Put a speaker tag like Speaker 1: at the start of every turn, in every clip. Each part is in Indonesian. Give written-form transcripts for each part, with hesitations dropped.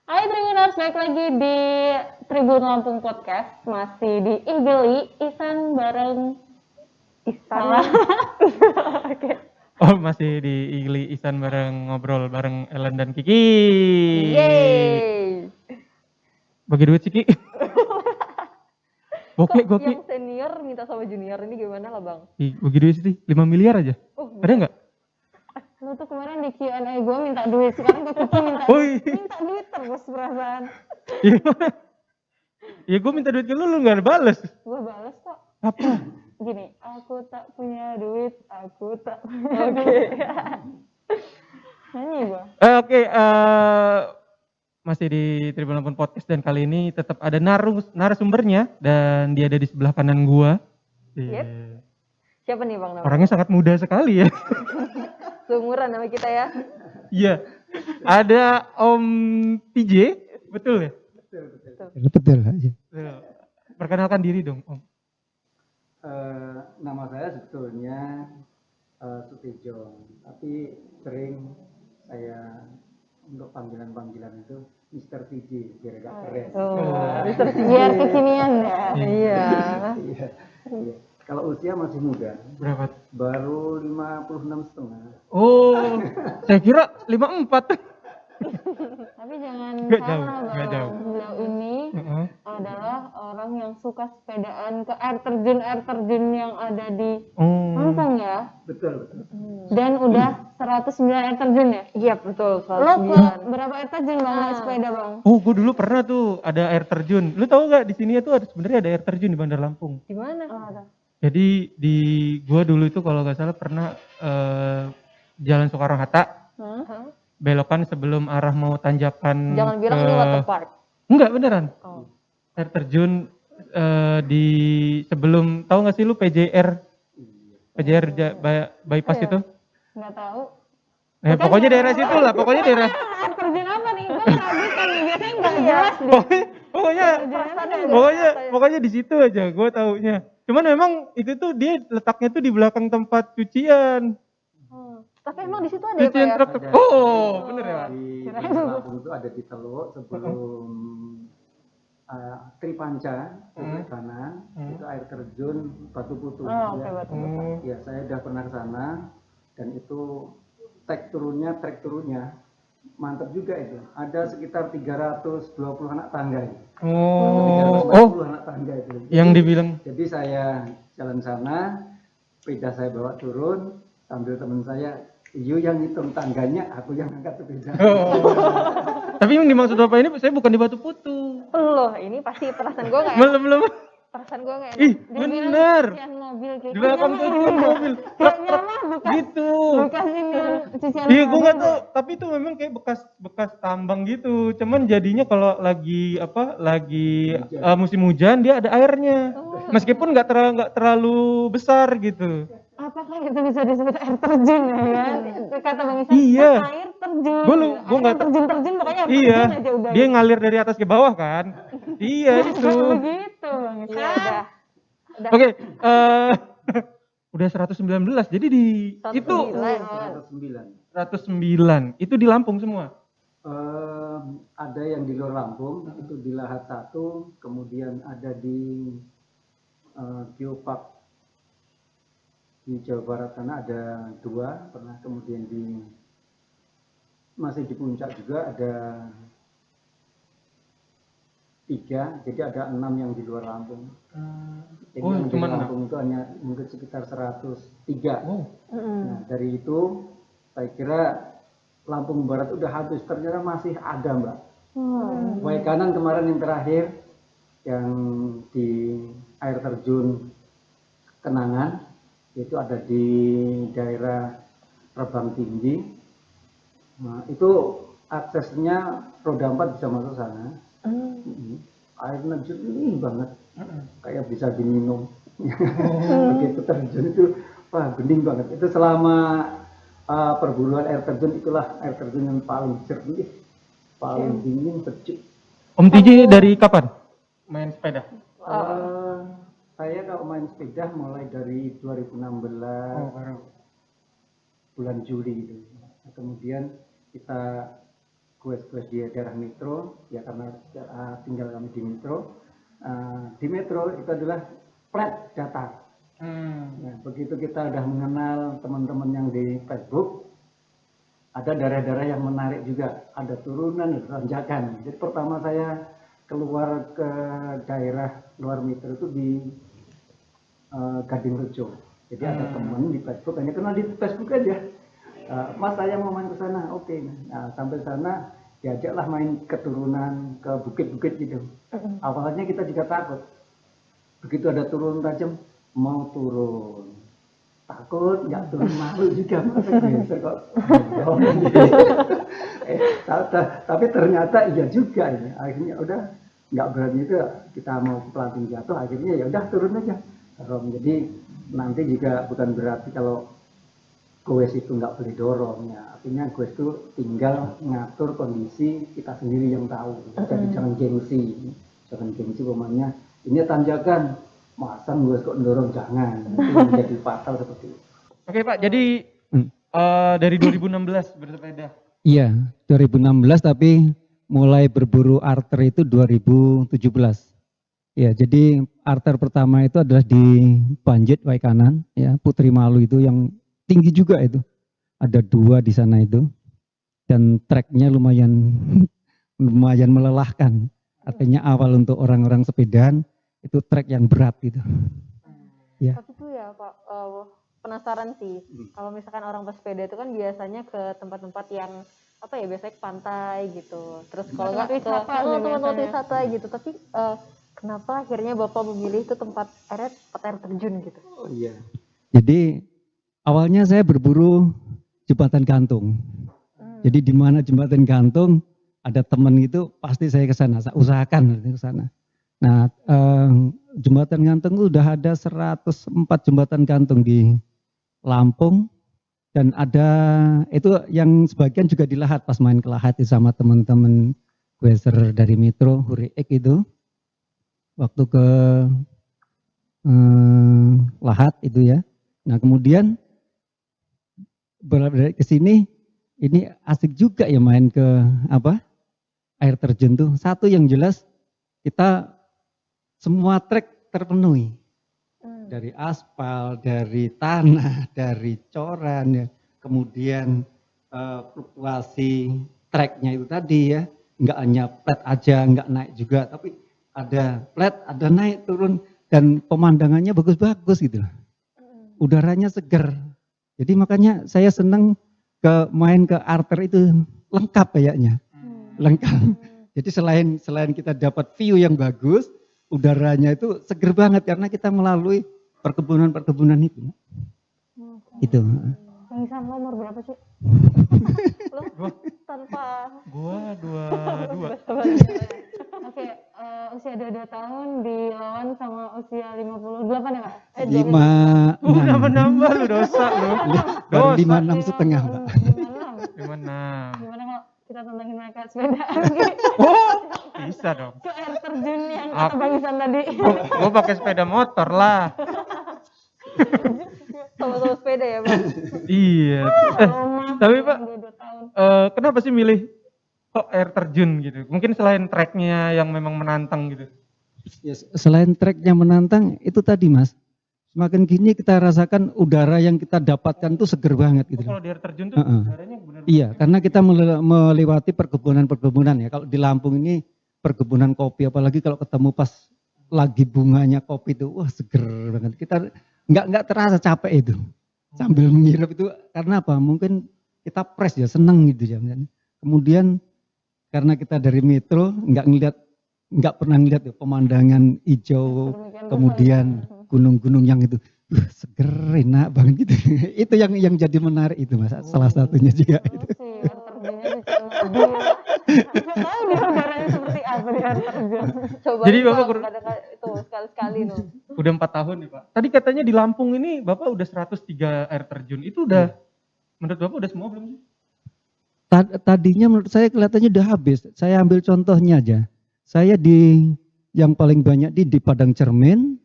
Speaker 1: Hai Tribuners, balik lagi di Tribun Lampung Podcast. Masih di Igeli, Isan bareng Salah. Oke.
Speaker 2: Oh, masih di Igli Isan bareng ngobrol bareng Ellen dan Kiki.
Speaker 1: Yeay.
Speaker 2: Bagi duit sih, Ki. Goke.
Speaker 1: Yang senior minta sama junior ini gimana lah bang?
Speaker 2: Bagi duit sih, 5 miliar aja. Ada nggak?
Speaker 1: Lu tuh kemarin di Q&A gue minta duit, sekarang ke Kiki minta duit terus perasaan.
Speaker 2: Ya gue minta duit ke lu nggak bales.
Speaker 1: Gue bales kok.
Speaker 2: Apa?
Speaker 1: Gini, aku tak punya duit, aku tak punya duit. Nyanyi gue.
Speaker 2: Oke, masih di Tribun Lampung Podcast dan kali ini tetap ada narasumbernya dan dia ada di sebelah kanan gua.
Speaker 1: Yep. Siapa nih bang namanya?
Speaker 2: Orangnya sangat muda sekali ya.
Speaker 1: Seumuran sama kita ya.
Speaker 2: Iya. Ada Om TJ, betul ya?
Speaker 3: Betul aja.
Speaker 2: Perkenalkan diri dong, Om.
Speaker 3: Nama saya sebetulnya Sutejo, tapi sering saya untuk panggilan itu Mr. TJ biar agak keren.
Speaker 1: Mr. biar kekinian ya. Iya.
Speaker 3: Iya. Kalau usia masih muda.
Speaker 2: Berapa?
Speaker 3: Baru 56,5.
Speaker 2: Oh, saya kira 54.
Speaker 1: Tapi jangan
Speaker 2: Nggak
Speaker 1: salah
Speaker 2: jauh.
Speaker 1: bang, beliau ini adalah orang yang suka sepedaan ke air terjun yang ada di Lampung ya.
Speaker 3: Betul.
Speaker 1: Dan udah 109 air terjun ya? Iya betul. Lo berapa air terjun bang naik sepeda bang?
Speaker 2: Oh, gue dulu pernah tuh ada air terjun. Lu tahu nggak di sini tuh sebenarnya ada air terjun di Bandar Lampung.
Speaker 1: Di mana? Ada.
Speaker 2: Jadi di gua dulu itu kalau nggak salah pernah Jalan Soekarno Hatta. Belokan sebelum arah mau tanjakan.
Speaker 1: Jangan bilang ini water park.
Speaker 2: Enggak, beneran. Air terjun di sebelum, tahu nggak sih lu PJR bypass itu?
Speaker 1: Nggak tahu.
Speaker 2: Pokoknya daerah situ lah, pokoknya daerah.
Speaker 1: Air terjun apa nih? Gue kehabisan nih, biasanya nggak jelas deh.
Speaker 2: Pokoknya di situ aja gue taunya. Cuman memang itu tuh dia letaknya tuh di belakang tempat cucian.
Speaker 1: Tapi emang di situ ada
Speaker 2: Cucian
Speaker 1: ya?
Speaker 2: truk. Oh, bener ya.
Speaker 3: Di Lampung itu ada di Teluk sebelum Tripanca sebelah kanan itu air terjun Batu Putu.
Speaker 1: Batu Putu.
Speaker 3: Ya, saya udah pernah ke sana dan itu trek turunnya mantap juga itu. Ada sekitar 320 anak tangga.
Speaker 2: Oh,
Speaker 3: 340 anak tangga itu.
Speaker 2: Yang dibilang.
Speaker 3: Jadi saya jalan sana, sepeda saya bawa turun sambil teman saya, "Iyo yang hitung tangganya, aku yang angkat sepeda."
Speaker 2: Tapi yang dimaksud Bapak ini saya bukan di Batu Putu.
Speaker 1: Loh, ini pasti perasaan gue nggak enak.
Speaker 2: Belum.
Speaker 1: Perasaan gue nggak enak.
Speaker 2: Ih, bener.
Speaker 1: Cucian mobil kayak
Speaker 2: Di belakang cucian mobil. Truk gitu.
Speaker 1: Bekas ini cucian
Speaker 2: Iya, gue nggak tahu. Tapi itu memang kayak bekas tambang gitu. Cuman jadinya kalau lagi musim hujan dia ada airnya. Meskipun nggak terlalu besar gitu.
Speaker 1: Apakah itu bisa disebut air terjun ya kan? Kata Bang Isan,
Speaker 2: Iya.
Speaker 1: Air terjun.
Speaker 2: Gue nggak
Speaker 1: terjun pokoknya air
Speaker 2: iya.
Speaker 1: terjun aja udah.
Speaker 2: Dia ngalir dari atas ke bawah kan. Iya itu.
Speaker 1: Begitu Bang Isan. Iya udah.
Speaker 2: Oke, udah 119. Jadi di
Speaker 1: 109.
Speaker 2: itu
Speaker 3: 109.
Speaker 2: 109. Itu di Lampung semua.
Speaker 3: Ada yang di luar Lampung, itu di Lahat 1, kemudian ada di Geopark di Jawa Barat sana ada 2 pernah, kemudian masih di puncak juga ada 3, jadi ada 6 yang di luar Lampung. Jadi yang di Lampung itu hanya mungkin sekitar 103. Nah, dari itu saya kira Lampung Barat udah habis, ternyata masih ada Mbak. Waikanan kemarin yang terakhir yang di air terjun Kenangan itu ada di daerah Rebang Tinggi. Nah, itu aksesnya roda 4 bisa masuk sana. Airnya jernih banget, kayak bisa diminum. Begitu terjun itu, wah bening banget. Itu selama perburuan air terjun, itulah air terjun yang paling jernih, paling dingin, sejuk.
Speaker 2: Om TJ dari kapan main sepeda?
Speaker 3: Saya kalau main sepeda mulai dari 2016
Speaker 2: baru.
Speaker 3: 2016 bulan Juli itu. Nah, kemudian kita 2017 2018 itu kita mulai goes-goes di daerah metro, ya karena tinggal kami di metro. Di metro itu adalah flat datar. Nah, begitu kita udah mengenal teman-teman yang di Facebook, ada daerah-daerah yang menarik juga, ada turunan, ada tanjakan. Jadi pertama saya keluar ke daerah luar metro itu di Gading Rejo. Jadi ada teman di Facebook, hanya kenal di Facebook aja. Mas saya mau main ke sana, oke. Nah, sampai sana diajaklah main keturunan ke bukit-bukit gitu. Awalnya kita juga takut. Begitu ada turun tajam, mau turun. Takut, nggak turun malu juga. Masa geser kok. Tapi ternyata iya juga. Ini. Akhirnya udah nggak berani itu kita mau pelanting jatuh. Akhirnya ya udah turun aja. Jadi nanti juga bukan berarti kalau goes itu nggak boleh dorong ya, artinya goes itu tinggal ngatur kondisi kita sendiri yang tahu. Jadi jangan gengsi pemainnya ini tanjakan masang goes kok dorong, jangan, itu menjadi fatal seperti itu.
Speaker 2: Oke Pak, jadi dari 2016 bersepeda.
Speaker 4: Iya, 2016 tapi mulai berburu arter itu 2017. Ya, jadi arter pertama itu adalah di Banjit Waikanan, ya Putri Malu itu yang tinggi juga itu, ada 2 di sana itu, dan treknya lumayan melelahkan. Artinya awal untuk orang-orang sepedaan itu trek yang berat gitu. Ya.
Speaker 1: Tapi tuh ya Pak, penasaran sih, kalau misalkan orang bersepeda itu kan biasanya ke tempat-tempat yang apa ya, biasanya ke pantai gitu. Terus kalau nggak ke tempat wisata gitu. Tapi kenapa akhirnya Bapak memilih itu tempat air terjun gitu?
Speaker 3: Oh iya.
Speaker 4: Jadi awalnya saya berburu jembatan gantung. Jadi di mana jembatan gantung ada teman itu pasti saya ke sana, saya usahakan ke sana. Nah, jembatan gantung itu udah ada 104 jembatan gantung di Lampung, dan ada itu yang sebagian juga di Lahat, pas main ke Lahat sama teman-teman Quaser dari Metro Huriek itu. Waktu ke Lahat itu ya. Nah, kemudian dari ke sini ini asik juga ya main ke air terjun tuh. Satu yang jelas kita semua trek terpenuhi. Dari aspal, dari tanah, dari coran ya. Kemudian fluktuasi treknya itu tadi ya. Enggak hanya flat aja, enggak naik juga, tapi ada flat, ada naik turun, dan pemandangannya bagus-bagus gitu. Udaranya seger. Jadi makanya saya senang main ke arter itu lengkap kayaknya. Lengkap. Jadi selain kita dapat view yang bagus, udaranya itu seger banget karena kita melalui perkebunan itu. Itu.
Speaker 1: Nisan lo umur berapa sih? Lo tanpa...
Speaker 2: Gua 22.
Speaker 1: Oke, usia 22 tahun dilawan sama usia 58 ya Kak?
Speaker 4: 56.
Speaker 2: Nambah lu dosa lu.
Speaker 4: Baru 56 setengah Pak.
Speaker 2: 56.
Speaker 1: Gimana kalau kita tantangin mereka sepedaan?
Speaker 2: Oh, bisa dong.
Speaker 1: Ke air terjun yang kata Bang Isan tadi.
Speaker 2: Gua pakai sepeda motor lah.
Speaker 1: Sama-sama sepeda ya Bang?
Speaker 2: Iya. Tapi Pak, kenapa sih milih kok air terjun gitu? Mungkin selain treknya yang memang menantang gitu.
Speaker 4: Yes, selain treknya menantang, itu tadi Mas. Semakin gini kita rasakan udara yang kita dapatkan tuh seger banget gitu.
Speaker 2: Kalau di air terjun tuh udaranya benar-benar.
Speaker 4: Iya, karena kita melewati perkebunan-perkebunan ya. Kalau di Lampung ini perkebunan kopi, apalagi kalau ketemu pas lagi bunganya kopi itu, wah seger banget. Kita nggak terasa capek itu. Sambil menghirup itu karena apa? Mungkin kita fresh ya, seneng gitu ya. Kemudian karena kita dari Metro nggak pernah ngeliat ya, pemandangan hijau, kemudian gunung-gunung yang itu seger, enak banget gitu. Itu yang jadi menarik itu Mas, salah satunya juga itu.
Speaker 1: Tahu dia udaranya seperti apa di air terjun. Coba
Speaker 2: jadi Bapak
Speaker 1: itu sekali-sekali tuh.
Speaker 2: Udah 4 tahun nih Pak. Tadi katanya di Lampung ini Bapak udah 103 air terjun. Itu udah menurut Bapak udah semua belum sih?
Speaker 4: Tadinya menurut saya kelihatannya udah habis. Saya ambil contohnya aja. Saya yang paling banyak di Padang Cermin,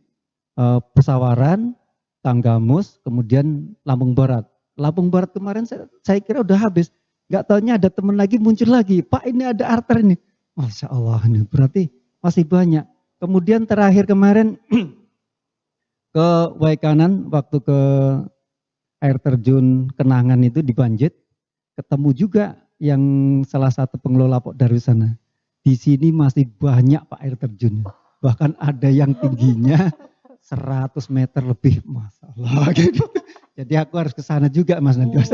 Speaker 4: Pesawaran, Tanggamus, kemudian Lampung Barat. Lampung Barat kemarin saya kira udah habis. nggak taunya ada teman lagi muncul lagi, Pak ini ada arter ini. Masya Allah, ini berarti masih banyak. Kemudian terakhir kemarin ke Waikanan waktu ke air terjun Kenangan itu di Banjit, ketemu juga yang salah satu pengelola Pok Darwis sana. Di sini masih banyak Pak air terjun. Bahkan ada yang tingginya 100 meter lebih, Masya Allah. Gitu. Jadi aku harus ke sana juga Mas nanti. Mas.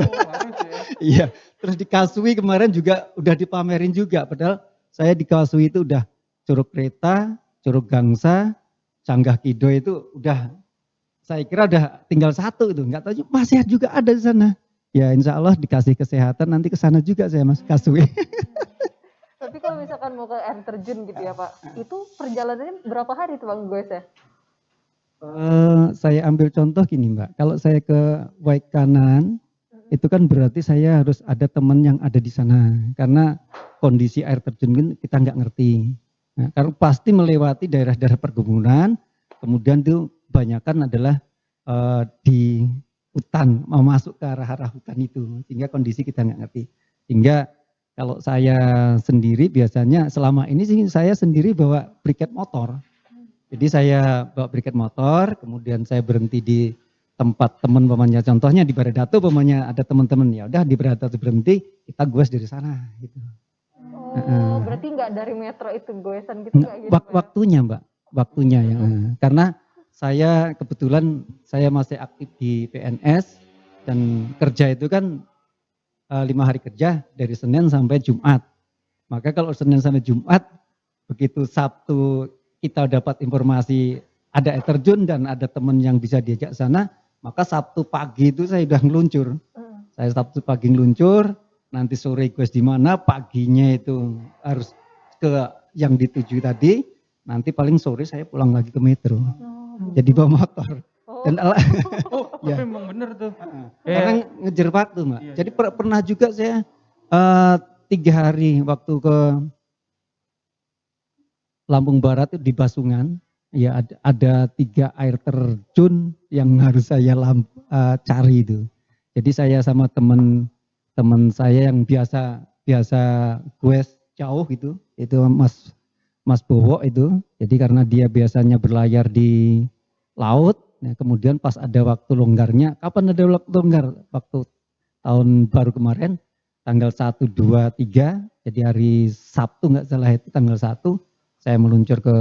Speaker 4: Iya, terus di Kasui kemarin juga udah dipamerin juga. Padahal saya di Kasui itu udah Curug Kreta, Curug Gangsa, Canggah Kido itu udah, saya kira udah tinggal satu itu. Nggak tahu masih juga ada di sana. Ya insya Allah dikasih kesehatan nanti ke sana juga saya Mas Kasui.
Speaker 1: Tapi kalau misalkan mau ke air terjun gitu ya Pak, itu perjalanannya berapa hari tuh Bang Goes ya?
Speaker 4: Saya ambil contoh gini Mbak, kalau saya ke Waikanan, itu kan berarti saya harus ada teman yang ada di sana. Karena kondisi air terjun kan kita nggak ngerti. Nah, karena pasti melewati daerah-daerah perkebunan, kemudian itu kebanyakan adalah di hutan, mau masuk ke arah-arah hutan itu. Sehingga kondisi kita nggak ngerti. Sehingga kalau saya sendiri biasanya selama ini sih saya sendiri bawa briket motor. Jadi saya bawa briket motor, kemudian saya berhenti di tempat teman pamannya. Contohnya di Baradatu pamannya ada teman-teman, ya udah di Baradatu berhenti, kita goes dari sana gitu.
Speaker 1: Oh, berarti nggak dari metro itu goesan gitu nggak gitu?
Speaker 4: Waktunya Mbak, waktunya ya. Karena saya kebetulan saya masih aktif di PNS dan kerja itu kan 5 hari kerja dari Senin sampai Jumat. Maka kalau Senin sampai Jumat, begitu Sabtu kita dapat informasi ada air terjun dan ada teman yang bisa diajak sana, maka Sabtu pagi itu saya udah ngeluncur. Saya Sabtu pagi ngeluncur, nanti sore quest di mana, paginya itu harus ke yang dituju tadi, nanti paling sore saya pulang lagi ke metro. Jadi bawa motor. Dan
Speaker 2: ya. Memang bener tuh.
Speaker 4: Orang ngejar waktu Mbak.
Speaker 2: Iya,
Speaker 4: jadi pernah juga saya 3 hari waktu ke Lampung Barat itu di Basungan, ya ada 3 air terjun yang harus saya cari itu. Jadi saya sama teman saya yang biasa quest jauh gitu, itu Mas Bowo itu. Jadi karena dia biasanya berlayar di laut, nah kemudian pas ada waktu longgarnya, kapan ada waktu longgar? Waktu tahun baru kemarin, tanggal 1, 2, 3, jadi hari Sabtu nggak salah itu tanggal 1, saya meluncur ke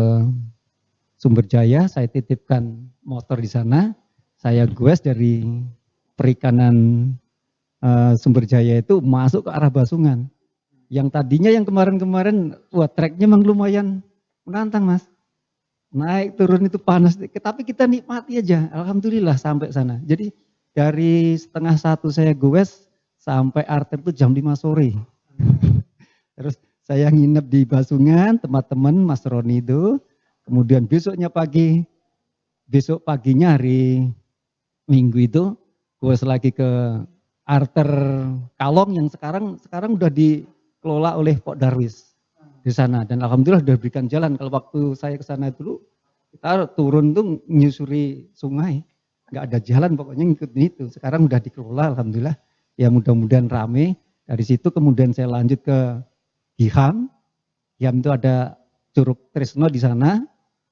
Speaker 4: Sumberjaya, saya titipkan motor di sana, saya goes dari perikanan Sumberjaya itu masuk ke arah Basungan. Yang tadinya yang kemarin-kemarin, wah treknya memang lumayan menantang Mas. Naik turun itu panas, tapi kita nikmati aja, alhamdulillah sampai sana. Jadi dari 12:30 saya goes sampai arter itu jam 5 sore. Terus saya nginep di Basungan, teman-teman Mas Roni itu. Kemudian besok paginya hari Minggu itu, goes lagi ke arter Kalong yang sekarang udah dikelola oleh Pok Darwis di sana. Dan alhamdulillah udah berikan jalan. Kalau waktu saya ke sana dulu, kita turun tuh menyusuri sungai, nggak ada jalan pokoknya ngikutin itu. Sekarang udah dikelola alhamdulillah. Ya mudah-mudahan rame. Dari situ kemudian saya lanjut ke Giham. Giham itu ada Curug Trisno di sana.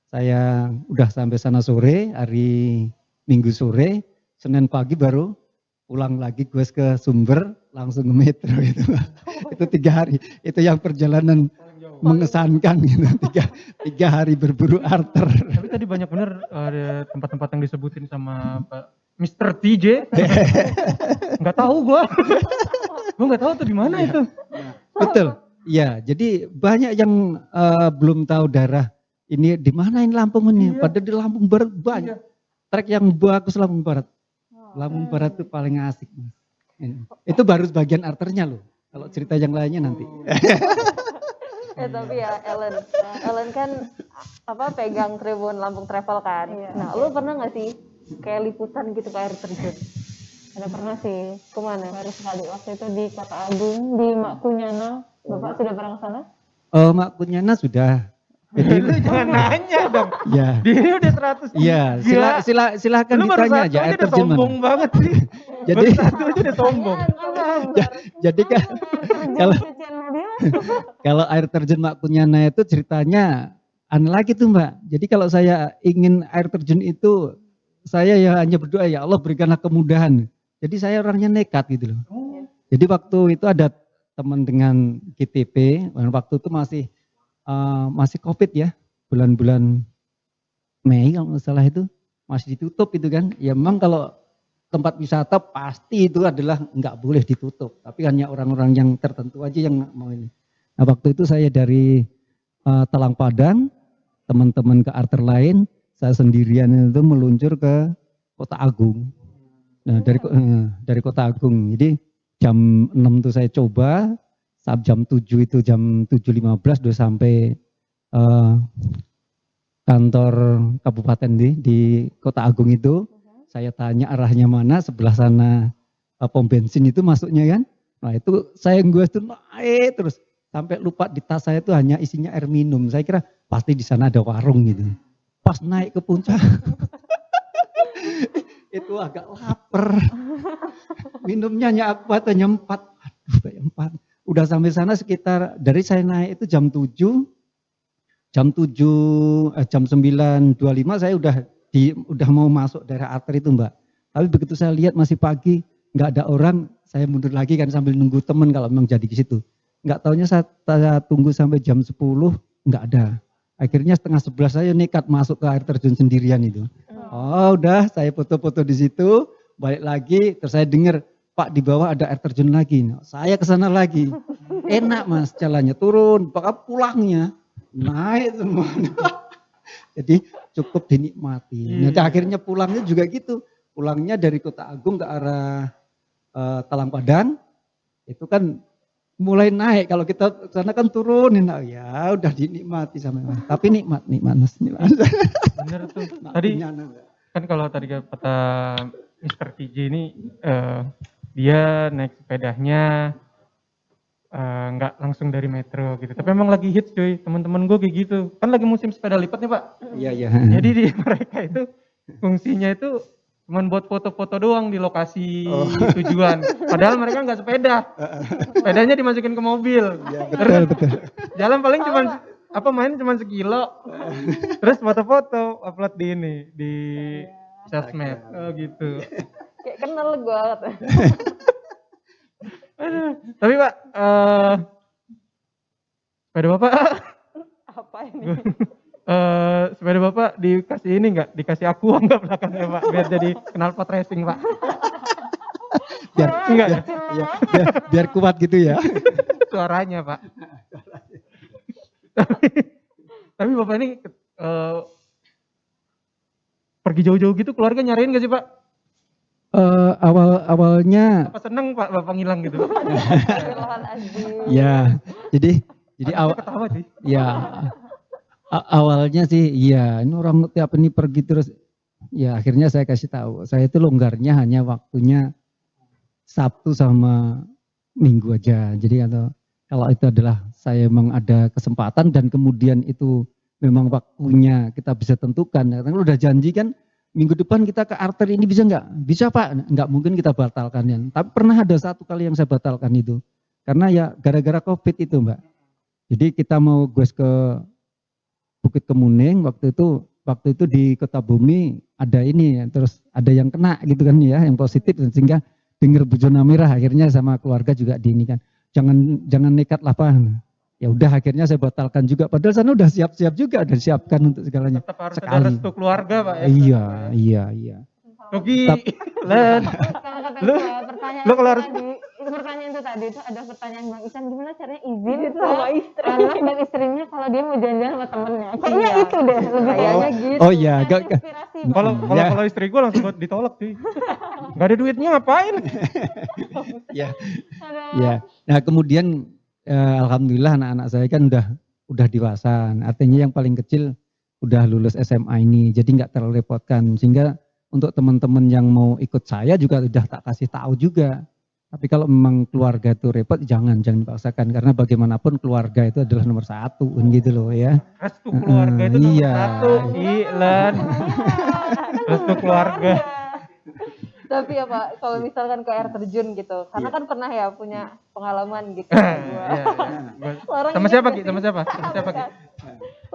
Speaker 4: Saya udah sampai sana sore, hari Minggu sore, Senin pagi baru pulang lagi gue ke Sumber, langsung ke metro itu. Itu 3 hari. Itu yang perjalanan mengesankan gitu. 3 hari berburu arter.
Speaker 2: Tapi tadi banyak bener ada tempat-tempat yang disebutin sama Pak Mr. TJ. Nggak tahu gua. Gua nggak tahu tuh di mana itu.
Speaker 4: Betul. Ya, jadi banyak yang belum tahu daerah ini di mana ini Lampung ini. Padahal di Lampung Barat banyak. Trek yang bagus Lampung Barat. Lampung Barat itu paling asik. Itu baru sebagian arternya loh. Kalau cerita yang lainnya nanti.
Speaker 1: Tapi ya Ellen kan pegang Tribun Lampung Travel kan. Nah, lu pernah nggak sih kayak liputan gitu ke air terjun?
Speaker 5: Ada pernah sih. Kemana? Baru sekali waktu itu di Kota Agung, di Mak Kunyana. Bapak sudah pernah ke sana?
Speaker 4: Oh, Mak Kunyana sudah.
Speaker 2: Lu jangan nanya dong.
Speaker 4: Ya.
Speaker 2: Dia udah 100.
Speaker 4: Iya, silakan ditanya aja air terjun mana.
Speaker 2: Sombong banget sih.
Speaker 4: Jadi
Speaker 2: baru 1 aja udah sombong.
Speaker 4: Jadi kan kalau kalau air terjun Mak Kunyana itu ceritanya aneh lagi tuh Mbak. Jadi kalau saya ingin air terjun itu, saya ya hanya berdoa, ya Allah berikanlah kemudahan. Jadi saya orangnya nekat gitu loh. Jadi waktu itu ada teman dengan GTP, waktu itu masih COVID ya, bulan-bulan Mei kalau nggak salah itu, masih ditutup itu kan. Ya memang kalau tempat wisata pasti itu adalah nggak boleh ditutup, tapi hanya orang-orang yang tertentu aja yang mau ini. Nah waktu itu saya dari Telang Padang, teman-teman ke arter lain, saya sendirian itu meluncur ke Kota Agung. Nah dari Kota Agung, jadi jam 6 itu saya coba, saat jam 7 itu jam 7.15 udah sampai kantor kabupaten di Kota Agung itu. Saya tanya arahnya mana, sebelah sana pom bensin itu masuknya kan. Nah itu saya gue itu naik terus sampai lupa di tas saya itu hanya isinya air minum. Saya kira pasti di sana ada warung gitu. Pas naik ke puncak itu agak lapar. Minumnya hanya aqua hanya 4. Aduh kayak 4. Udah sampai sana sekitar dari saya naik itu jam 7. Jam 9.25 saya udah mau masuk daerah arter itu Mbak. Tapi begitu saya lihat masih pagi, nggak ada orang, saya mundur lagi kan sambil nunggu teman kalau memang jadi ke situ. Nggak taunya saya tunggu sampai jam 10, nggak ada. Akhirnya 10:30 saya nekat masuk ke air terjun sendirian itu. Oh udah, saya foto-foto di situ, balik lagi, terus saya dengar, Pak di bawah ada air terjun lagi. Nah, saya ke sana lagi. Enak Mas jalannya, turun, bakal pulangnya naik semua. Jadi cukup dinikmati. Nah, akhirnya pulangnya juga gitu. Pulangnya dari Kota Agung ke arah Telang Padang, itu kan mulai naik. Kalau kita sana kan turun, nah, ya udah dinikmati sama. Tapi nikmat.
Speaker 2: Bener tuh. Tadi kan kalau tadi kata Mr. TJ ini dia naik sepedanya nggak langsung dari metro gitu. Tapi emang lagi hits cuy, teman-teman gue kayak gitu. Kan lagi musim sepeda lipat nih Pak.
Speaker 4: Iya.
Speaker 2: Jadi di mereka itu fungsinya itu cuman buat foto-foto doang di lokasi tujuan. Padahal mereka nggak sepeda. Sepedanya dimasukin ke mobil.
Speaker 4: Ya, betul.
Speaker 2: Jalan paling main cuman sekilo. Terus foto-foto upload di sosmed. Oh gitu.
Speaker 1: Kayak kenal gue.
Speaker 2: Tapi Pak, sepeda Bapak
Speaker 1: Apa ini?
Speaker 2: sepeda Bapak dikasih ini enggak? Dikasih aqua enggak belakangnya Pak? Biar jadi knalpot racing Pak.
Speaker 4: Biar kuat gitu ya.
Speaker 2: Suaranya Pak. Tapi Bapak ini pergi jauh-jauh gitu keluarga nyariin gak sih Pak?
Speaker 4: Awalnya
Speaker 2: apa seneng Pak Bapak ngilang gitu?
Speaker 4: Ya, jadi
Speaker 2: ketawa sih.
Speaker 4: Ya, awalnya sih iya, ini orang tiap ini pergi terus, ya akhirnya saya kasih tahu, saya itu longgarnya hanya waktunya Sabtu sama Minggu aja. Jadi kalau itu adalah saya memang ada kesempatan dan kemudian itu memang waktunya kita bisa tentukan. Karena udah janji kan, minggu depan kita ke arter ini bisa nggak? Bisa Pak, nggak mungkin kita batalkan ya. Tapi pernah ada satu kali yang saya batalkan itu. Karena ya gara-gara COVID itu Mbak. Jadi kita mau goes ke Bukit Kemuning, waktu itu di Kota Bumi ada ini, terus ada yang kena gitu kan ya, yang positif. Sehingga dengar bujona merah, akhirnya sama keluarga juga di ini kan. Jangan nekat lah Pak. Ya udah akhirnya saya batalkan juga. Padahal sana udah siap-siap juga, udah siapkan untuk segalanya.
Speaker 2: Tetap harus ada restu keluarga Pak ya.
Speaker 4: Iya.
Speaker 2: Togi, Len. Lu kalau harus
Speaker 5: pertanyaan itu tadi itu ada pertanyaan Bang Isan, gimana caranya izin sama istri anak dan istrinya kalau dia mau jalan-jalan sama temennya. Kayaknya itu deh lebih kayaknya gitu.
Speaker 4: Oh iya,
Speaker 2: kalau istri gue langsung ditolak sih. Gak ada duitnya ngapain?
Speaker 4: Ya. Nah kemudian alhamdulillah anak-anak saya kan udah dewasa. Artinya yang paling kecil udah lulus SMA ini, jadi nggak terlalu repotkan. Sehingga untuk teman-teman yang mau ikut saya juga udah tak kasih tahu juga. Tapi kalau memang keluarga itu repot, jangan dipaksakan. Karena bagaimanapun keluarga itu adalah nomor satu, gitu loh ya.
Speaker 2: Restu keluarga itu nomor satu, Ilan. Restu keluarga.
Speaker 1: Tapi ya Pak, kalau misalkan ke air terjun gitu, karena kan pernah ya punya pengalaman gitu. Orang
Speaker 2: Sama
Speaker 1: inget
Speaker 2: siapa
Speaker 1: nggak
Speaker 2: Ki?
Speaker 1: sih?
Speaker 2: Sama siapa? Sama siapa Ki?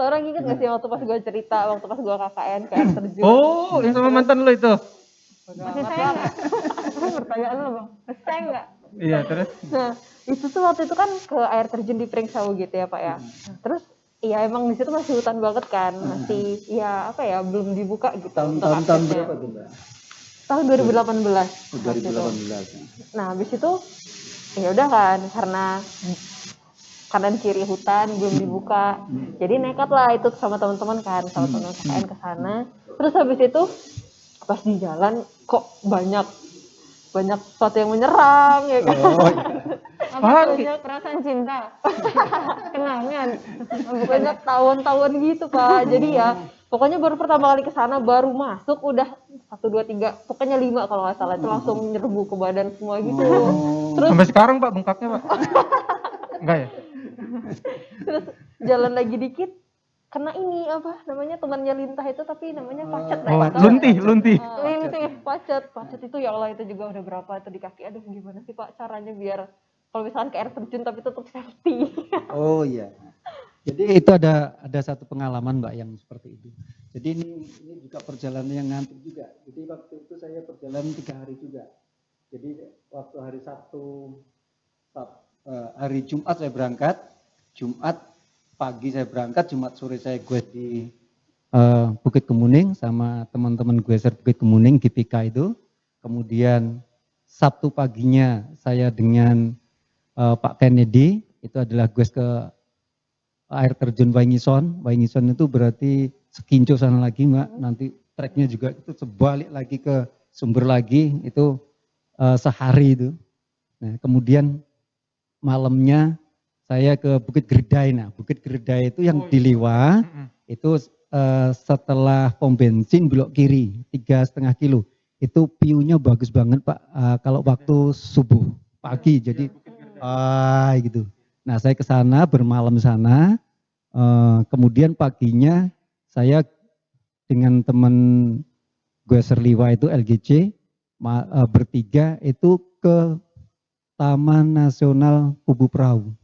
Speaker 1: Orang inget gak sih waktu pas gue cerita, waktu pas gue KKN ke air terjun?
Speaker 2: Oh, yang sama mantan lo itu.
Speaker 5: Masih sayang nggak? Pertanyaan lo bang, masih sayang nggak?
Speaker 2: Iya, terus?
Speaker 1: Nah, itu tuh waktu itu kan ke air terjun di Pringsawu gitu ya Pak ya. Nah, terus ya emang di situ masih hutan banget kan, masih ya apa ya belum dibuka gitu untuk
Speaker 3: Tahun
Speaker 1: aksesnya.
Speaker 3: berapa tuh Mbak?
Speaker 1: Tahun 2018.
Speaker 3: 2018.
Speaker 1: Nah, habis itu ya udah kan karena kanan kiri hutan belum dibuka. Jadi nekat lah itu sama teman-teman kan, sama teman KKN ke sana. Terus habis itu pas di jalan kok banyak sesuatu yang menyerang ya kan.
Speaker 5: Apa banyak perasaan cinta, kenangan,
Speaker 1: Banyak tawon-tawon gitu Pak. Jadi ya pokoknya baru pertama kali ke sana baru masuk udah 1 2 3 pokoknya 5 kalau nggak salah itu langsung nyerbu ke badan semua gitu. Terus
Speaker 2: Sampai sekarang Pak bengkaknya Pak? Enggak ya?
Speaker 1: terus jalan lagi dikit kena ini apa namanya temannya Lintah itu tapi namanya Pacet.
Speaker 2: Oh, Lunti. Pacet itu ya Allah itu juga udah berapa itu di kaki. Aduh gimana sih Pak caranya biar kalau misalkan ke air terjun tapi tetap safety.
Speaker 4: Oh iya. Jadi itu ada satu pengalaman Mbak yang seperti itu. Jadi ini juga perjalanan yang ngantuk juga. Jadi waktu itu saya perjalanan 3 hari juga. Jadi waktu hari Sabtu, hari Jumat saya berangkat, Jumat pagi saya berangkat, Jumat sore saya gue di Bukit Kemuning sama teman-teman gue Bukit Kemuning GPK itu. Kemudian Sabtu paginya saya dengan Pak Kennedy, itu adalah gue ke air terjun Waingison. Waingison itu berarti sekinco sana lagi Mbak, nanti treknya juga itu sebalik lagi ke sumber lagi, itu sehari itu. Nah kemudian malamnya saya ke Bukit Gerdai. Nah Bukit Gerdai itu yang di Liwa, itu setelah pom bensin belok kiri 3,5 kilo. Itu view-nya bagus banget Pak, kalau waktu subuh pagi, jadi gitu. Nah saya ke sana bermalam sana, kemudian paginya saya dengan teman gue Serliwa itu LGC bertiga itu ke Taman Nasional Kubu Perahu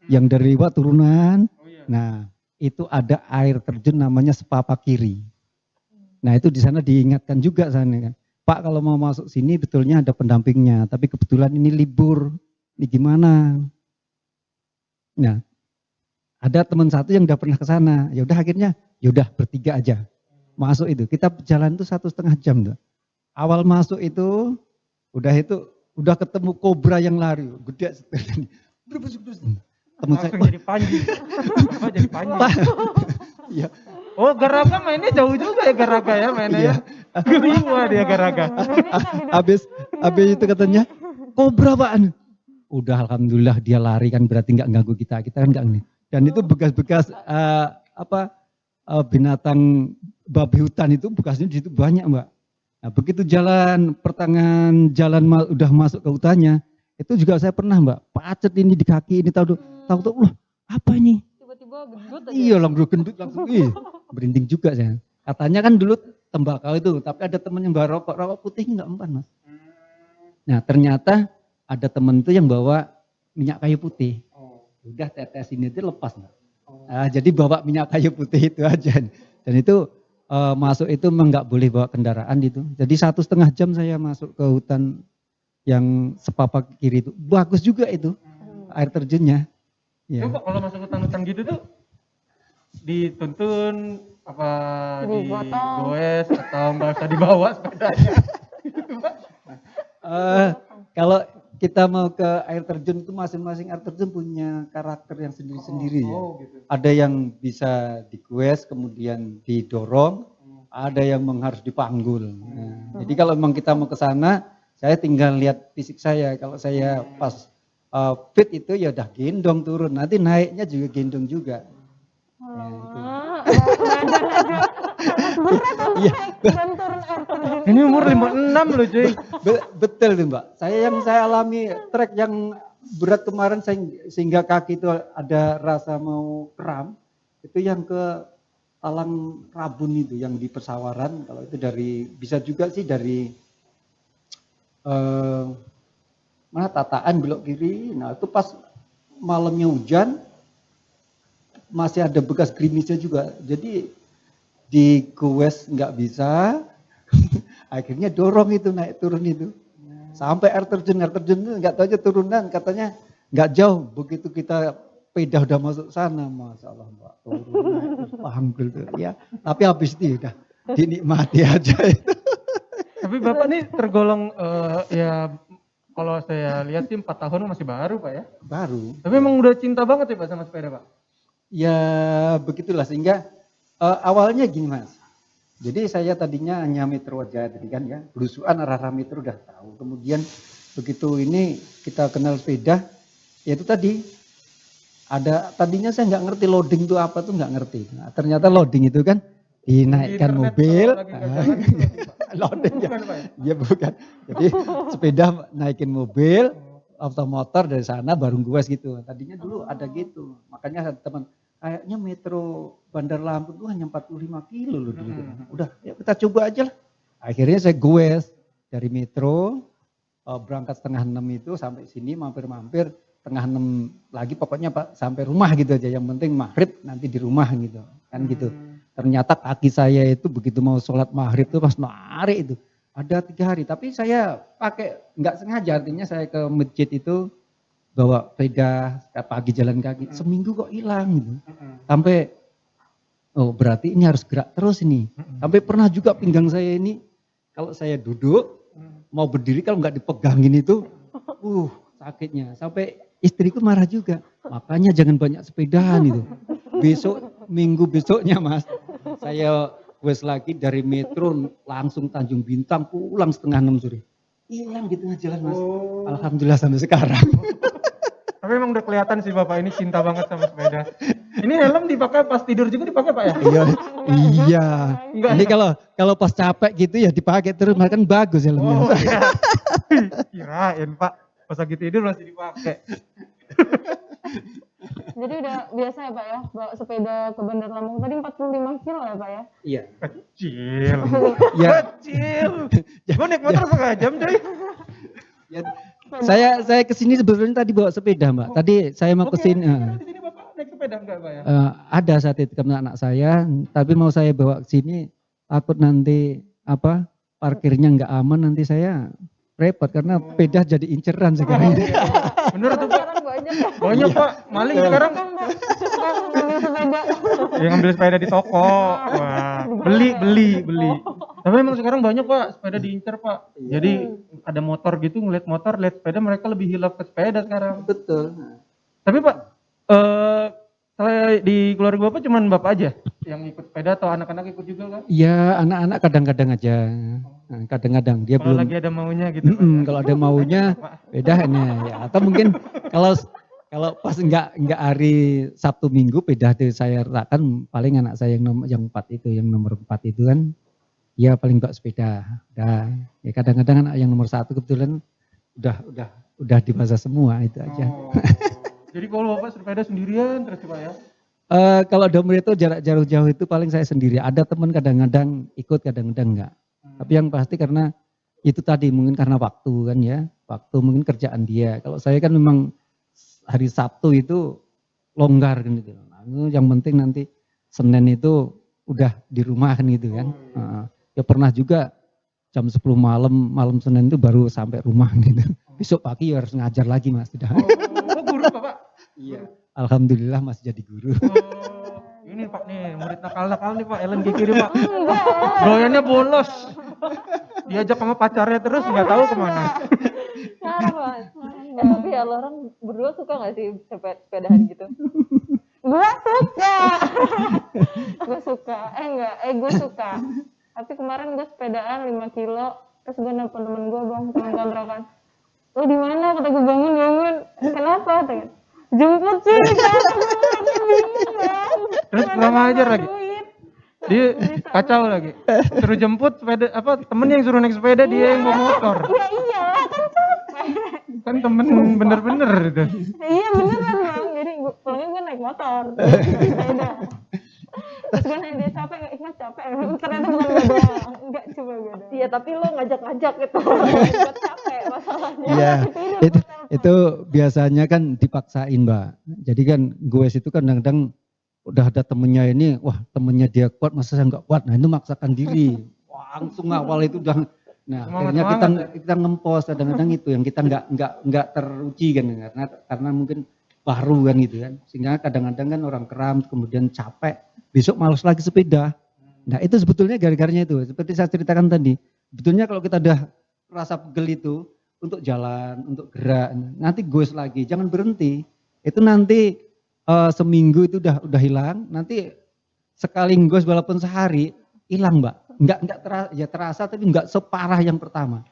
Speaker 4: yang dari Liwa turunan. Nah itu ada air terjun namanya Sepapa Kiri. Nah itu di sana diingatkan juga sana kan, Pak kalau mau masuk sini betulnya ada pendampingnya, tapi kebetulan ini libur. Ini gimana? Nah, ada teman satu yang udah pernah ke sana. Ya udah akhirnya, ya udah bertiga aja masuk itu. Kita jalan itu 1,5 jam tuh. Awal masuk itu udah ketemu kobra yang lari, gede. Teman saya
Speaker 2: jadi Panji. Apa jadi Panji?
Speaker 4: Iya.
Speaker 2: Oh, Garaga mainnya jauh juga ya Garaga ya mainnya.
Speaker 4: Iya.
Speaker 2: Geriwa dia Garaga.
Speaker 4: Habis itu katanya kobra Pak. Udah alhamdulillah dia lari kan berarti nggak ganggu kita kan nggak nih. Dan itu bekas-bekas binatang babi hutan itu bekasnya di situ banyak Mbak. Nah begitu jalan pertengahan jalan udah masuk ke hutannya, itu juga saya pernah Mbak, pacet ini di kaki ini tahu loh apa ini?
Speaker 1: Tiba-tiba gendut aja.
Speaker 4: Iya langsung gendut langsung berinding juga saya. Katanya kan dulu tembakau itu, tapi ada temen yang bawa rokok putih nggak empan Mas. Nah ternyata ada temen itu yang bawa minyak kayu putih. Udah tetes ini itu lepas. Nah, jadi bawa minyak kayu putih itu aja. Dan itu masuk itu memang nggak boleh bawa kendaraan itu. Jadi 1,5 jam saya masuk ke hutan yang Sepapa Kiri itu. Bagus juga itu air terjunnya. Ya.
Speaker 2: Coba kalau masuk hutan-hutan gitu tuh dituntun apa digoes atau nggak usah dibawa sepedanya?
Speaker 4: Kalau kita mau ke air terjun itu masing-masing air terjun punya karakter yang sendiri-sendiri ya. Gitu. Ada yang bisa digoes kemudian didorong, ada yang harus dipanggul. Nah, jadi kalau memang kita mau ke sana, saya tinggal lihat fisik saya. Kalau saya pas fit itu ya udah gendong turun, nanti naiknya juga gendong juga.
Speaker 2: Ini umur 56 loh cuy.
Speaker 4: Betul tuh Mbak. Saya alami trek yang berat kemarin sehingga kaki itu ada rasa mau kram. Itu yang ke Talang Rabun itu yang di Pesawaran. Kalau itu bisa juga sih dari mana tataan belok kiri. Nah itu pas malamnya hujan masih ada bekas gerimisnya juga. Jadi digowes nggak bisa. Akhirnya dorong itu naik turun itu. Sampai air terjun itu nggak tahu aja turunan katanya nggak jauh. Begitu kita sepeda udah masuk sana, Masya Allah Mbak, turun naik, panggil tuh ya. Tapi habis itu udah dinikmati aja itu.
Speaker 2: Tapi Bapak nih tergolong ya kalau saya lihat sih 4 tahun masih baru Pak ya.
Speaker 4: Baru.
Speaker 2: Tapi emang udah cinta banget ya Pak sama sepeda Pak?
Speaker 4: Ya begitulah sehingga awalnya gini Mas. Jadi saya tadinya hanya metro aja tadi kan ya. Belusuan arah metro udah tahu. Kemudian begitu ini kita kenal sepeda, ya itu tadi. Tadinya saya nggak ngerti loading itu apa tuh nggak ngerti. Nah, ternyata loading itu kan dinaikkan mobil, loading ya bukan. Jadi sepeda naikin mobil, otomotor dari sana baru goes gitu. Tadinya dulu ada gitu. Makanya teman kayaknya metro Bandar Lampung tuh hanya 45 kilo loh dulu. Udah ya kita coba aja lah. Akhirnya saya goes dari metro berangkat 5:30 itu sampai sini mampir-mampir. 5:30 lagi pokoknya Pak sampai rumah gitu aja, yang penting maghrib nanti di rumah gitu kan gitu. Ternyata kaki saya itu begitu mau sholat maghrib tuh pas narik itu ada 3 hari, tapi saya pakai nggak sengaja, artinya saya ke masjid itu bawa sepeda pagi jalan kaki, seminggu kok hilang gitu. Sampai oh berarti ini harus gerak terus ini. Sampai pernah juga pinggang saya ini kalau saya duduk mau berdiri kalau nggak dipegangin itu sakitnya. Sampai istriku marah juga, makanya jangan banyak sepedahan itu. Minggu besoknya Mas, saya wes lagi dari metro langsung Tanjung Bintang pulang 5:30 sore. Hilang di tengah jalan Mas. Alhamdulillah sampai sekarang.
Speaker 2: Tapi emang udah kelihatan sih Bapak ini cinta banget sama sepeda. Ini helm dipakai pas tidur juga dipakai Pak ya?
Speaker 4: Iya. Ini kalau pas capek gitu ya dipakai terus, malah kan bagus helmnya.
Speaker 2: Oh iya. Kirain Pak. Pas lagi tidur masih dipakai.
Speaker 5: Jadi udah biasa ya Pak ya, bawa sepeda ke Bandar Lampung tadi 45 kilo ya Pak ya?
Speaker 4: Iya.
Speaker 2: Kecil.
Speaker 4: Ya.
Speaker 2: Kecil. Gue naik motor setengah jam coy.
Speaker 4: Ya, saya kesini sebetulnya tadi bawa sepeda Mbak. Tadi saya mau kesini.
Speaker 2: Di sini Bapak naik sepeda enggak Pak ya?
Speaker 4: Ada saat itu karena anak saya, tapi mau saya bawa ke sini takut nanti parkirnya nggak aman, nanti saya repot karena sepeda jadi inceran sekarang.
Speaker 2: Bener tuh Pak. Banyak Pak, maling sekarang.
Speaker 5: Ngambil sepeda.
Speaker 2: Ya ngambil sepeda di toko. Wah, beli. Tapi emang sekarang banyak Pak sepeda diincer Pak. Jadi ada motor gitu ngeliat motor, lihat sepeda mereka lebih hilaf ke sepeda sekarang.
Speaker 4: Betul.
Speaker 2: Tapi Pak, di keluarga Bapak cuman Bapak aja yang ikut sepeda atau anak-anak ikut juga kan?
Speaker 4: Iya, anak-anak kadang-kadang aja. Kadang-kadang dia
Speaker 2: kalau
Speaker 4: belum.
Speaker 2: Lagi ada maunya gitu. Pak, ya?
Speaker 4: Kalau ada maunya bedanya ya. Atau mungkin kalau pas enggak hari Sabtu Minggu beda saya letakkan paling anak saya yang 4 itu, yang nomor 4 itu kan ya paling enggak sepeda. Ya kadang-kadang anak yang nomor 1 kebetulan udah dewasa semua itu aja.
Speaker 2: Jadi kalau Bapak sepeda sendirian terus Pak ya?
Speaker 4: Kalau domre itu jarak jauh itu paling saya sendiri. Ada teman kadang-kadang ikut, kadang-kadang enggak. Tapi yang pasti karena itu tadi mungkin karena waktu kan ya. Waktu mungkin kerjaan dia. Kalau saya kan memang hari Sabtu itu longgar kan gitu. Nah, yang penting nanti Senin itu udah di rumah kan gitu kan. Ya pernah juga jam 10 malam Senin itu baru sampai rumah gitu. Besok pagi ya harus ngajar lagi Mas.
Speaker 2: Guru Bapak?
Speaker 4: Iya. Alhamdulillah masih jadi guru.
Speaker 2: Ini Pak nih, murid nakal-nakal nih Pak, Ellen Kikiri Pak. Doyannya bolos. Diajak sama pacarnya terus nggak tahu kemana.
Speaker 1: Tapi ya lo orang berdua suka nggak sih sepedahan gitu?
Speaker 5: Gue suka. Tapi kemarin gue sepedaan 5 kilo, terus gue nelfon temen gue teman kontrakan. Lo di mana? Kata gue bangun. Kenapa? Tanya. Jemput sih.
Speaker 2: Terus kurang ajar lagi. Dia kacau lagi. Suruh jemput sepeda temen yang suruh naik sepeda dia yang bawa motor.
Speaker 5: Iya kan capek.
Speaker 2: Kan temen bener-bener itu.
Speaker 5: Iya beneran Bang. Jadi pulangnya gue naik motor. Sepeda. Terus gue nanya dia capek nggak? Ingat capek. Ternyata bukan gue doang. Enggak, coba gue doang.
Speaker 1: Iya tapi lo ngajak-ngajak gitu. Buat capek.
Speaker 4: Iya, itu biasanya kan dipaksain Mbak. Jadi kan goes itu kadang-kadang udah ada temennya ini, wah temennya dia kuat, masa saya nggak kuat. Nah itu maksakan diri. Wah, langsung awal itu udah, nah akhirnya kita ngempos kadang-kadang itu yang kita nggak teruji kan, karena mungkin baru kan gitu kan. Sehingga kadang-kadang kan orang kram kemudian capek, besok malas lagi sepeda. Nah itu sebetulnya gara-garanya itu, seperti saya ceritakan tadi. Sebetulnya kalau kita udah rasa pegel itu untuk jalan, untuk gerak, nanti goes lagi, jangan berhenti. Itu nanti seminggu itu udah hilang, nanti sekali goes walaupun sehari hilang Mbak. Enggak terasa tapi enggak separah yang pertama.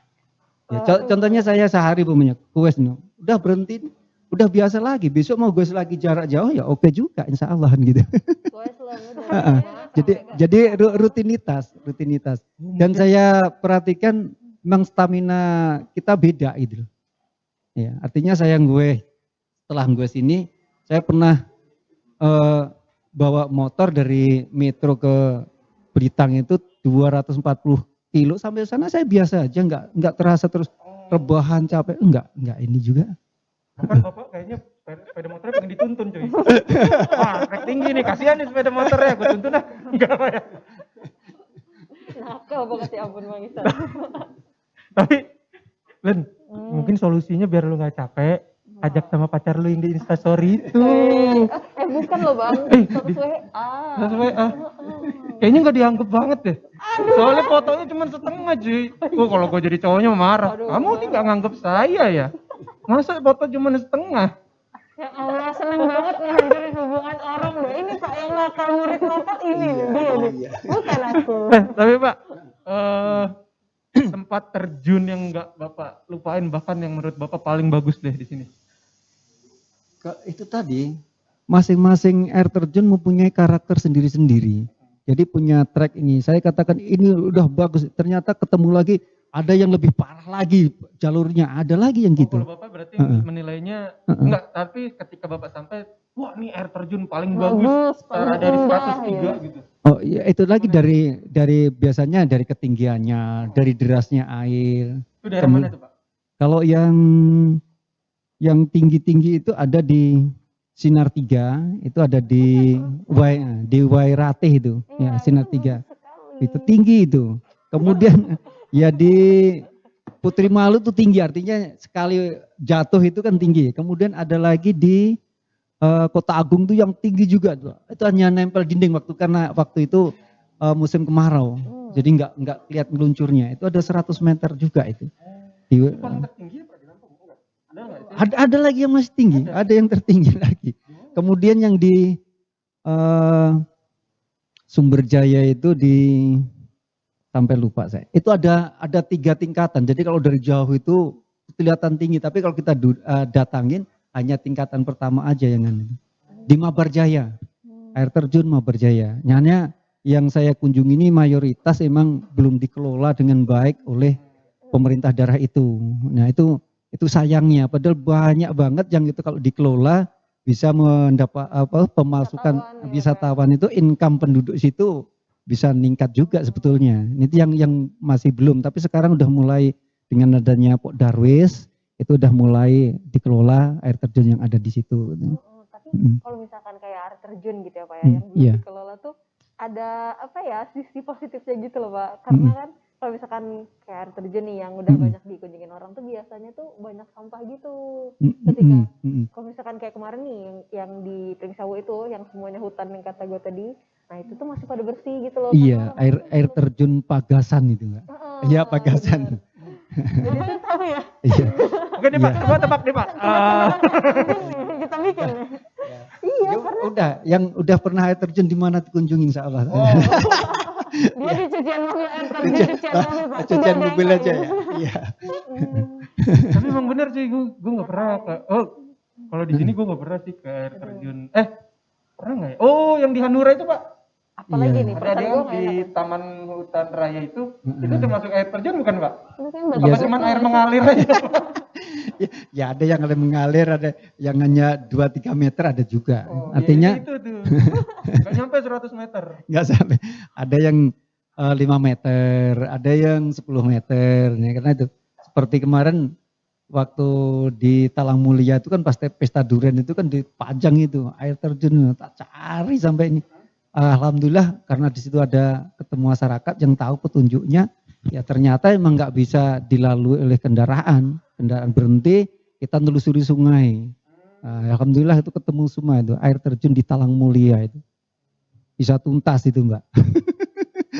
Speaker 4: Ya, contohnya saya sehari punya goes udah berhenti, udah biasa lagi. Besok mau goes lagi jarak jauh ya oke juga insya Allah gitu. Jadi rutinitas. Dan saya perhatikan memang stamina kita beda gitu. Ya, artinya setelah gue sini, saya pernah bawa motor dari Metro ke Britang itu 240 kilo, sampai sana saya biasa aja, nggak terasa terus rebahan capek, enggak ini juga.
Speaker 2: Bapak kayaknya sepeda motornya pengen dituntun cuy. Wah, trek tinggi nih, kasihan nih sepeda motornya, gue tuntun lah. Enggak apa ya.
Speaker 1: Nakal banget ya ampun Bang Isan.
Speaker 2: Tapi, Len, mungkin solusinya biar lu gak capek, ajak sama pacar lu yang di Instastory itu.
Speaker 1: Bukan loh Bang, status WA.
Speaker 2: Kayaknya gak dianggap banget deh. Soalnya fotonya cuma setengah cuy. Kalau gue jadi cowoknya marah. Kamu nih gak nganggap saya ya? Masa foto cuma setengah?
Speaker 5: Ya Allah, seneng banget ngehancurin hubungan orang loh. Ini Pak yang nakal murid bapak ini loh, dia nih. Bukan aku.
Speaker 2: Tapi Pak, tempat terjun yang nggak Bapak lupain, bahkan yang menurut Bapak paling bagus deh di sini.
Speaker 4: Itu tadi, masing-masing air terjun mempunyai karakter sendiri-sendiri. Jadi punya track ini, saya katakan ini udah bagus, ternyata ketemu lagi, ada yang lebih parah lagi jalurnya, ada lagi yang gitu.
Speaker 2: Kalau Bapak berarti menilainya, enggak, tapi ketika Bapak sampai, wah ini air terjun paling bagus dari 103 gitu.
Speaker 4: Oh iya, itu lagi dari biasanya dari ketinggiannya, dari derasnya air.
Speaker 2: Itu daerah mana tuh Pak?
Speaker 4: Kalau yang tinggi-tinggi itu ada di Sinar 3, itu ada di Wairate itu, ya Sinar 3. Itu tinggi itu. Kemudian ya di Putri Malu itu tinggi, artinya sekali jatuh itu kan tinggi. Kemudian ada lagi di Kota Agung tuh yang tinggi juga tuh. Itu hanya nempel dinding karena waktu itu musim kemarau. Jadi nggak lihat meluncurnya. Itu ada 100 meter juga itu.
Speaker 2: Paling tertinggi apa di Lampung?
Speaker 4: Ada lagi yang masih tinggi, ada yang tertinggi lagi. Kemudian yang di Sumberjaya itu sampai lupa saya. Itu ada 3 tingkatan. Jadi kalau dari jauh itu kelihatan tinggi, tapi kalau kita datangin hanya tingkatan pertama aja yang ada. Di Mabarjaya, air terjun Mabarjaya. Hanya yang saya kunjungi ini mayoritas emang belum dikelola dengan baik oleh pemerintah daerah itu. Nah itu sayangnya, padahal banyak banget yang itu kalau dikelola bisa mendapat pemasukan wisatawan itu, income penduduk situ bisa meningkat juga sebetulnya. Itu yang masih belum, tapi sekarang udah mulai dengan adanya Pok Darwis, itu udah mulai dikelola air terjun yang ada di situ.
Speaker 1: Tapi kalau misalkan kayak air terjun gitu ya Pak ya, yang belum dikelola tuh ada sisi positifnya gitu loh Pak. Karena kan kalau misalkan kayak air terjun nih yang udah banyak dikunjungin orang tuh biasanya tuh banyak sampah gitu. Ketika kalau misalkan kayak kemarin nih yang di Pringsawu itu yang semuanya hutan yang kata gue tadi, nah itu tuh masih pada bersih gitu loh.
Speaker 4: Iya, air terjun Pagasan itu Mbak. Iya Pagasan.
Speaker 5: Jadi itu tahu ya.
Speaker 4: Iya.
Speaker 2: Oke nih Pak, coba tebak nih Pak.
Speaker 5: Kita bikin ya.
Speaker 4: Iya, udah, yang udah pernah air terjun di mana dikunjungi insya Allah.
Speaker 5: Dia di cucian mobil, air terjun cucian mobil Pak.
Speaker 4: Cucian mobil aja ya. Iya.
Speaker 2: Tapi emang bener sih, gue nggak pernah kalau di sini gue nggak pernah sih ke air terjun. Pernah nggak ya? Oh, yang di Hanura itu Pak.
Speaker 1: Apalagi nih,
Speaker 2: Ada yang di Taman Hutan Raya itu termasuk air terjun bukan Pak?
Speaker 4: Iya,
Speaker 2: Apa cuma air mengalir aja?
Speaker 4: Ya ada yang mengalir, ada yang hanya 2-3 meter ada juga. Artinya
Speaker 2: itu tuh. Nggak nyampe 100 meter.
Speaker 4: Nggak sampai. Ada yang 5 meter, ada yang 10 meter. Ya, karena itu seperti kemarin waktu di Talang Mulia itu kan pas pesta durian itu kan dipajang itu air terjun, tak cari sampai ini. Alhamdulillah karena di situ ada ketemu masyarakat yang tahu petunjuknya, ya ternyata emang nggak bisa dilalui oleh kendaraan berhenti, kita telusuri sungai. Alhamdulillah itu ketemu semua itu air terjun di Talang Mulia itu bisa tuntas itu Mbak.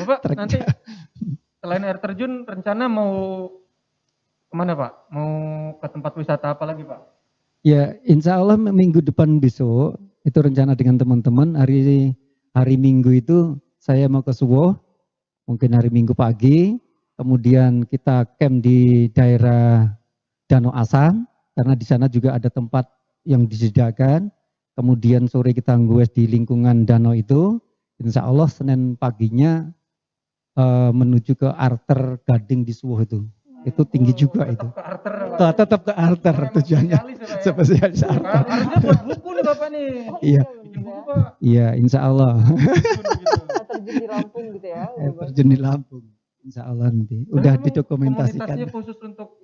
Speaker 2: Bapak nanti selain air terjun rencana mau kemana Pak? Mau ke tempat wisata apa lagi Pak?
Speaker 4: Ya insya Allah minggu depan besok itu rencana dengan teman-teman hari Minggu itu saya mau ke Suwoh, mungkin hari Minggu pagi, kemudian kita camp di daerah Danau Asam, karena di sana juga ada tempat yang disediakan, kemudian sore kita nggoes di lingkungan danau itu, insya Allah Senin paginya menuju ke Arter Gading di Suwoh itu tinggi juga itu. Tetap ke Arter tujuannya, spesialis Arter.
Speaker 2: Harusnya buat buku nih Bapak nih.
Speaker 4: Iya. Iya, insya Allah.
Speaker 1: Terjun di Lampung gitu ya.
Speaker 4: Terjun di Lampung, insya Allah nanti. Udah didokumentasikan.
Speaker 2: Komunitasnya khusus untuk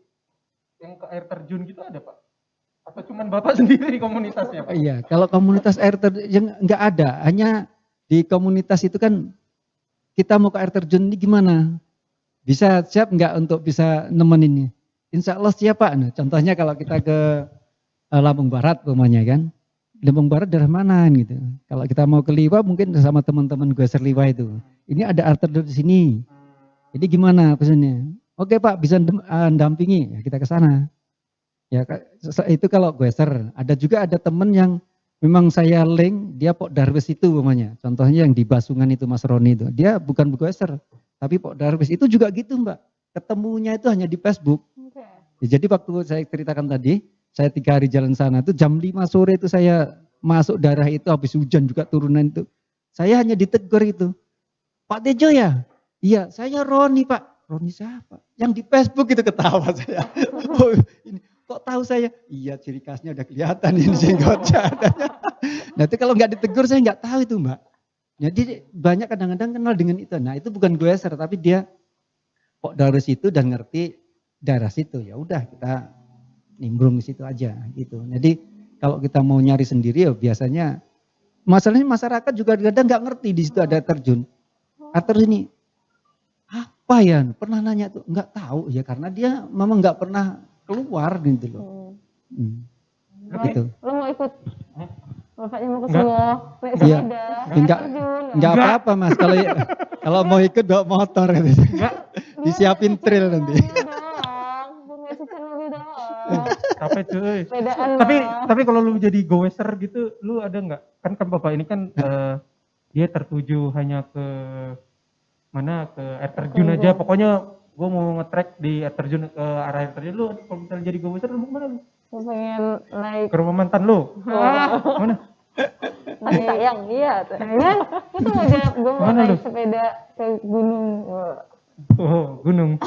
Speaker 2: yang ke air terjun gitu ada Pak? Atau cuman Bapak sendiri di komunitasnya Pak?
Speaker 4: Iya, kalau komunitas air terjun nggak ada. Hanya di komunitas itu kan kita mau ke air terjun ini gimana? Bisa siap nggak untuk bisa nemeninnya? Insya Allah siap Pak. Nah, contohnya kalau kita ke Lampung Barat umpamanya kan. Lampung Barat daerah mana gitu. Kalau kita mau ke Liwa mungkin sama teman-teman gue Liwa itu. Ini ada air terjun di sini. Jadi gimana pesannya? Oke Pak, bisa dampingi, ya kita ke sana. Ya itu kalau Gweser. Ada juga ada teman yang memang saya link, dia Pok Darwis itu umpamanya. Contohnya yang di Basungan itu Mas Roni itu. Dia bukan Gweser, tapi Pok Darwis itu juga gitu Mbak. Ketemunya itu hanya di Facebook. Ya, jadi waktu saya ceritakan tadi, saya 3 hari jalan sana itu jam 5 sore itu saya masuk daerah itu habis hujan juga turunan itu. Saya hanya ditegur itu. Pak Tejo ya? Iya, saya Roni Pak. Roni siapa? Yang di Facebook itu ketawa saya. Oh, ini, kok tahu saya? Iya, ciri khasnya udah kelihatan ini jenggotnya. Nah itu kalau nggak ditegur saya nggak tahu itu Mbak. Jadi banyak kadang-kadang kenal dengan itu. Nah itu bukan Gweser tapi dia Pok Darwis itu dan ngerti daerah situ. Ya udah kita nimbrung di situ aja gitu. Jadi kalau kita mau nyari sendiri ya biasanya masalahnya masyarakat juga kadang nggak ngerti di situ ada terjun. Air ini apa ya? Pernah nanya tuh nggak tahu ya karena dia memang nggak pernah keluar gitu loh. Gitu.
Speaker 5: Lo mau ikut? Bapaknya mau ke Suwoh, naik
Speaker 4: Iya.
Speaker 5: sepeda,
Speaker 4: Enggak apa-apa Mas kalau mau ikut bawa motor gitu. Disiapin trail nanti.
Speaker 2: Capek cuy.
Speaker 5: Sepedaan
Speaker 2: Tapi kalau lu jadi goeser gitu, lu ada nggak? Kan Bapak ini kan dia tertuju hanya ke mana ke air terjun aja. Pokoknya gue mau nge-track di air terjun ke arah air terjun. Lu kalau misalnya jadi goeser lu mau kemana lu?
Speaker 5: Gue pengen naik
Speaker 2: Ke rumah mantan lu? Mana?
Speaker 1: Masih sayang, iya.
Speaker 5: Kayaknya itu mau jawab gue mau
Speaker 2: Mana
Speaker 5: naik
Speaker 2: lu?
Speaker 5: sepeda ke gunung.
Speaker 2: Oh, gunung.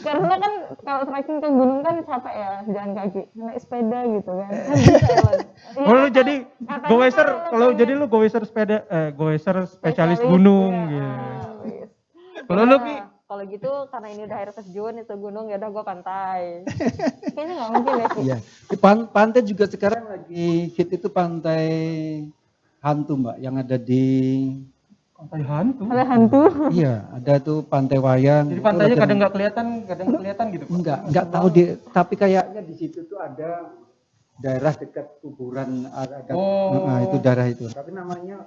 Speaker 5: Karena kan kalau trekking ke gunung kan capek ya jalan kaki, naik sepeda gitu kan. Kan bisa ya, Bang? Iya,
Speaker 2: Kalau lu jadi
Speaker 5: katanya
Speaker 2: goeser, kalau
Speaker 5: pengen
Speaker 2: jadi lu goeser sepeda, goeser spesialis gunung
Speaker 5: ya.
Speaker 2: gitu.
Speaker 5: Wis.
Speaker 2: Kalau lu Ki,
Speaker 1: Kalau gitu karena ini udah air terjun itu gunung ya udah gue pantai.
Speaker 5: Kayaknya nggak mungkin ya sih.
Speaker 4: Iya. Di pantai juga sekarang lagi hit itu pantai hantu Mbak yang ada di
Speaker 2: pantai hantu.
Speaker 5: Ada hantu.
Speaker 4: iya, ada tuh pantai wayang.
Speaker 2: Jadi
Speaker 4: Itu
Speaker 2: pantainya
Speaker 4: ada-
Speaker 2: kadang nggak kelihatan gitu. Pak?
Speaker 4: enggak tahu di tapi kayaknya di situ tuh ada daerah dekat kuburan ada
Speaker 2: Oh.
Speaker 4: nah, itu daerah itu. Tapi namanya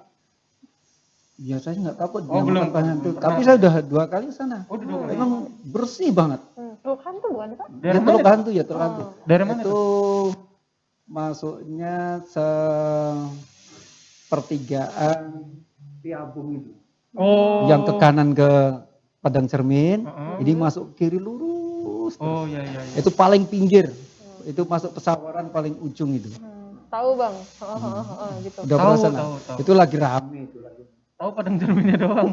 Speaker 4: biasanya nggak tahu kok
Speaker 2: Oh, belum.
Speaker 4: dinamakan pantai hantu.
Speaker 2: Belum
Speaker 4: Tapi
Speaker 2: pernah.
Speaker 4: saya udah 2 kali sana.
Speaker 2: Oh, udah 2 kali.
Speaker 4: Emang bersih banget.
Speaker 1: Teluk hantu bukan Pak?
Speaker 2: Daerah
Speaker 4: Ya,
Speaker 2: mana?
Speaker 4: Teluk Hantu ya, Teluk Hantu.
Speaker 2: Daerah mana
Speaker 4: Itu masuknya pertigaan Piabung itu.
Speaker 2: Oh.
Speaker 4: Yang ke kanan ke Padang Cermin,
Speaker 2: Heeh.
Speaker 4: ini masuk kiri lurus. terus.
Speaker 2: Oh, iya iya. iya.
Speaker 4: Itu paling pinggir. Itu masuk pesawaran paling ujung itu.
Speaker 1: Tahu Bang. Gitu.
Speaker 4: Udah
Speaker 2: Tahu,
Speaker 4: pernah sana.
Speaker 2: tahu.
Speaker 4: Itu lagi rame itu lagi.
Speaker 2: Tahu Padang Cerminnya doang.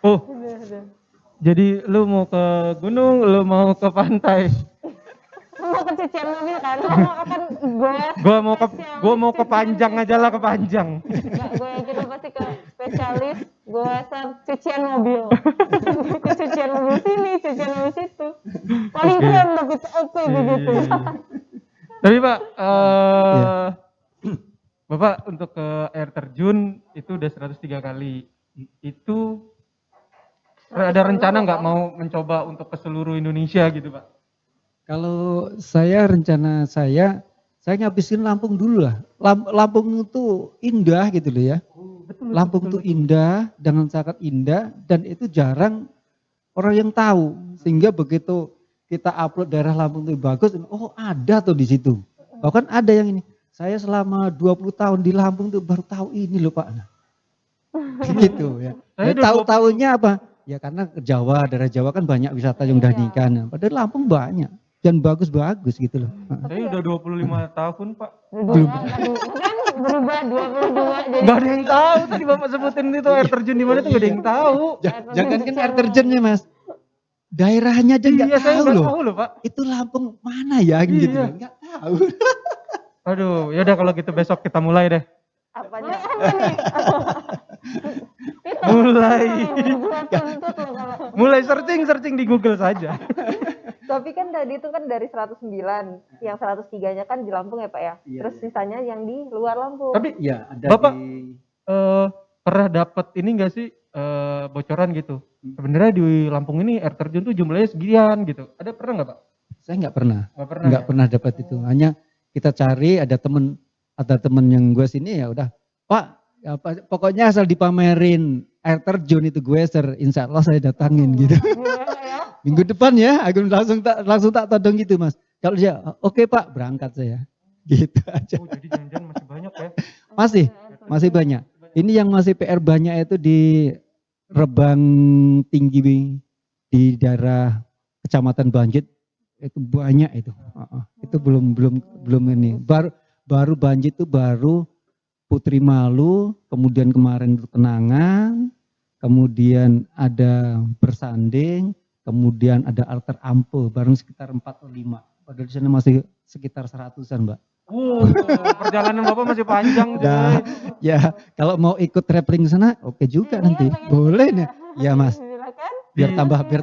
Speaker 2: Oh, jadi lu mau ke gunung, lu mau ke pantai.
Speaker 5: Lo mau kecucian mobil kan? Lo mau akan gue
Speaker 2: Gua mau ke Panjang aja lah, ke Panjang.
Speaker 5: Nggak, gue yakin lo pasti ke spesialis gue cucian mobil. Cucian mobil sini, cucian mobil situ. begitu.
Speaker 2: Tapi Pak,
Speaker 4: Iya.
Speaker 2: Bapak untuk ke air terjun itu udah 103 kali. Itu ada rencana nggak mau mencoba untuk ke seluruh Indonesia gitu Pak?
Speaker 4: Kalau rencana saya ngabisin Lampung dulu lah. Lampung itu indah gitu loh ya. Lampung itu indah, dengan sangat indah, dan itu jarang orang yang tahu. Sehingga begitu kita upload daerah Lampung itu bagus, oh ada tuh di situ. Bahkan ada yang ini, saya selama 20 tahun di Lampung tuh baru tahu ini loh Pak. Nah, gitu ya.
Speaker 2: Saya udah
Speaker 4: Tahu-tahunya apa? Ya karena Jawa, daerah Jawa kan banyak wisata yang udah nikah. Nah, padahal Lampung banyak. Dan bagus-bagus gitu loh.
Speaker 2: Saya udah 25 tahun Pak.
Speaker 5: Kan berubah 22 jadi
Speaker 2: Gak ada yang tahu tadi Bapak sebutin itu air terjun di mana tuh gak ada yang tahu.
Speaker 4: Jangan kan air terjunnya Mas. Daerahnya aja nggak
Speaker 2: Iya, saya
Speaker 4: tahu
Speaker 2: nggak
Speaker 4: loh.
Speaker 2: tahu loh Pak.
Speaker 4: Itu Lampung mana ya gitu.
Speaker 2: Iya.
Speaker 4: Nggak tahu.
Speaker 2: Aduh, yaudah kalau gitu besok kita mulai deh.
Speaker 1: Apanya?
Speaker 2: Mulai.
Speaker 5: gua tuntut loh kalau
Speaker 2: Mulai searching di Google saja.
Speaker 1: Tapi kan tadi itu kan dari 109, yang 103-nya kan di Lampung ya Pak ya.
Speaker 3: Iya,
Speaker 1: Terus
Speaker 3: iya.
Speaker 1: sisanya yang di luar Lampung.
Speaker 2: Tapi
Speaker 3: Iya, ada
Speaker 2: Bapak,
Speaker 3: di
Speaker 2: pernah dapat ini enggak sih bocoran gitu? Sebenarnya di Lampung ini air terjun tuh jumlahnya sekian gitu. Ada pernah nggak Pak?
Speaker 4: Saya nggak pernah.
Speaker 2: Nggak pernah.
Speaker 4: Nggak
Speaker 2: Ya?
Speaker 4: pernah dapat itu. Hanya kita cari ada temen yang gue sini ya udah. Pak, ya, pokoknya asal dipamerin air terjun itu gue insya Allah saya datangin gitu.
Speaker 5: gimana ya?
Speaker 4: Minggu depan ya, aku langsung tak todong gitu Mas. Kalau dia oke Pak, berangkat saya. Gitu aja.
Speaker 2: Oh, jadi jangan-jangan masih banyak ya?
Speaker 4: Masih banyak. Ini yang masih PR banyak itu di Rebang Tinggi di daerah Kecamatan Banjit itu banyak itu. Itu belum ini. Baru Banjit itu baru Putri Malu, kemudian kemarin itu Kenangan, kemudian ada Bersanding, kemudian ada Alter Ampe, bareng sekitar 4 atau 5. Padahal di sana masih sekitar 100-an, Mbak.
Speaker 2: Perjalanan Bapak masih panjang tuh.
Speaker 4: Nah, ya kalau mau ikut traveling sana, oke juga nanti. Boleh nih. Ya Mas,
Speaker 5: Silakan.
Speaker 4: biar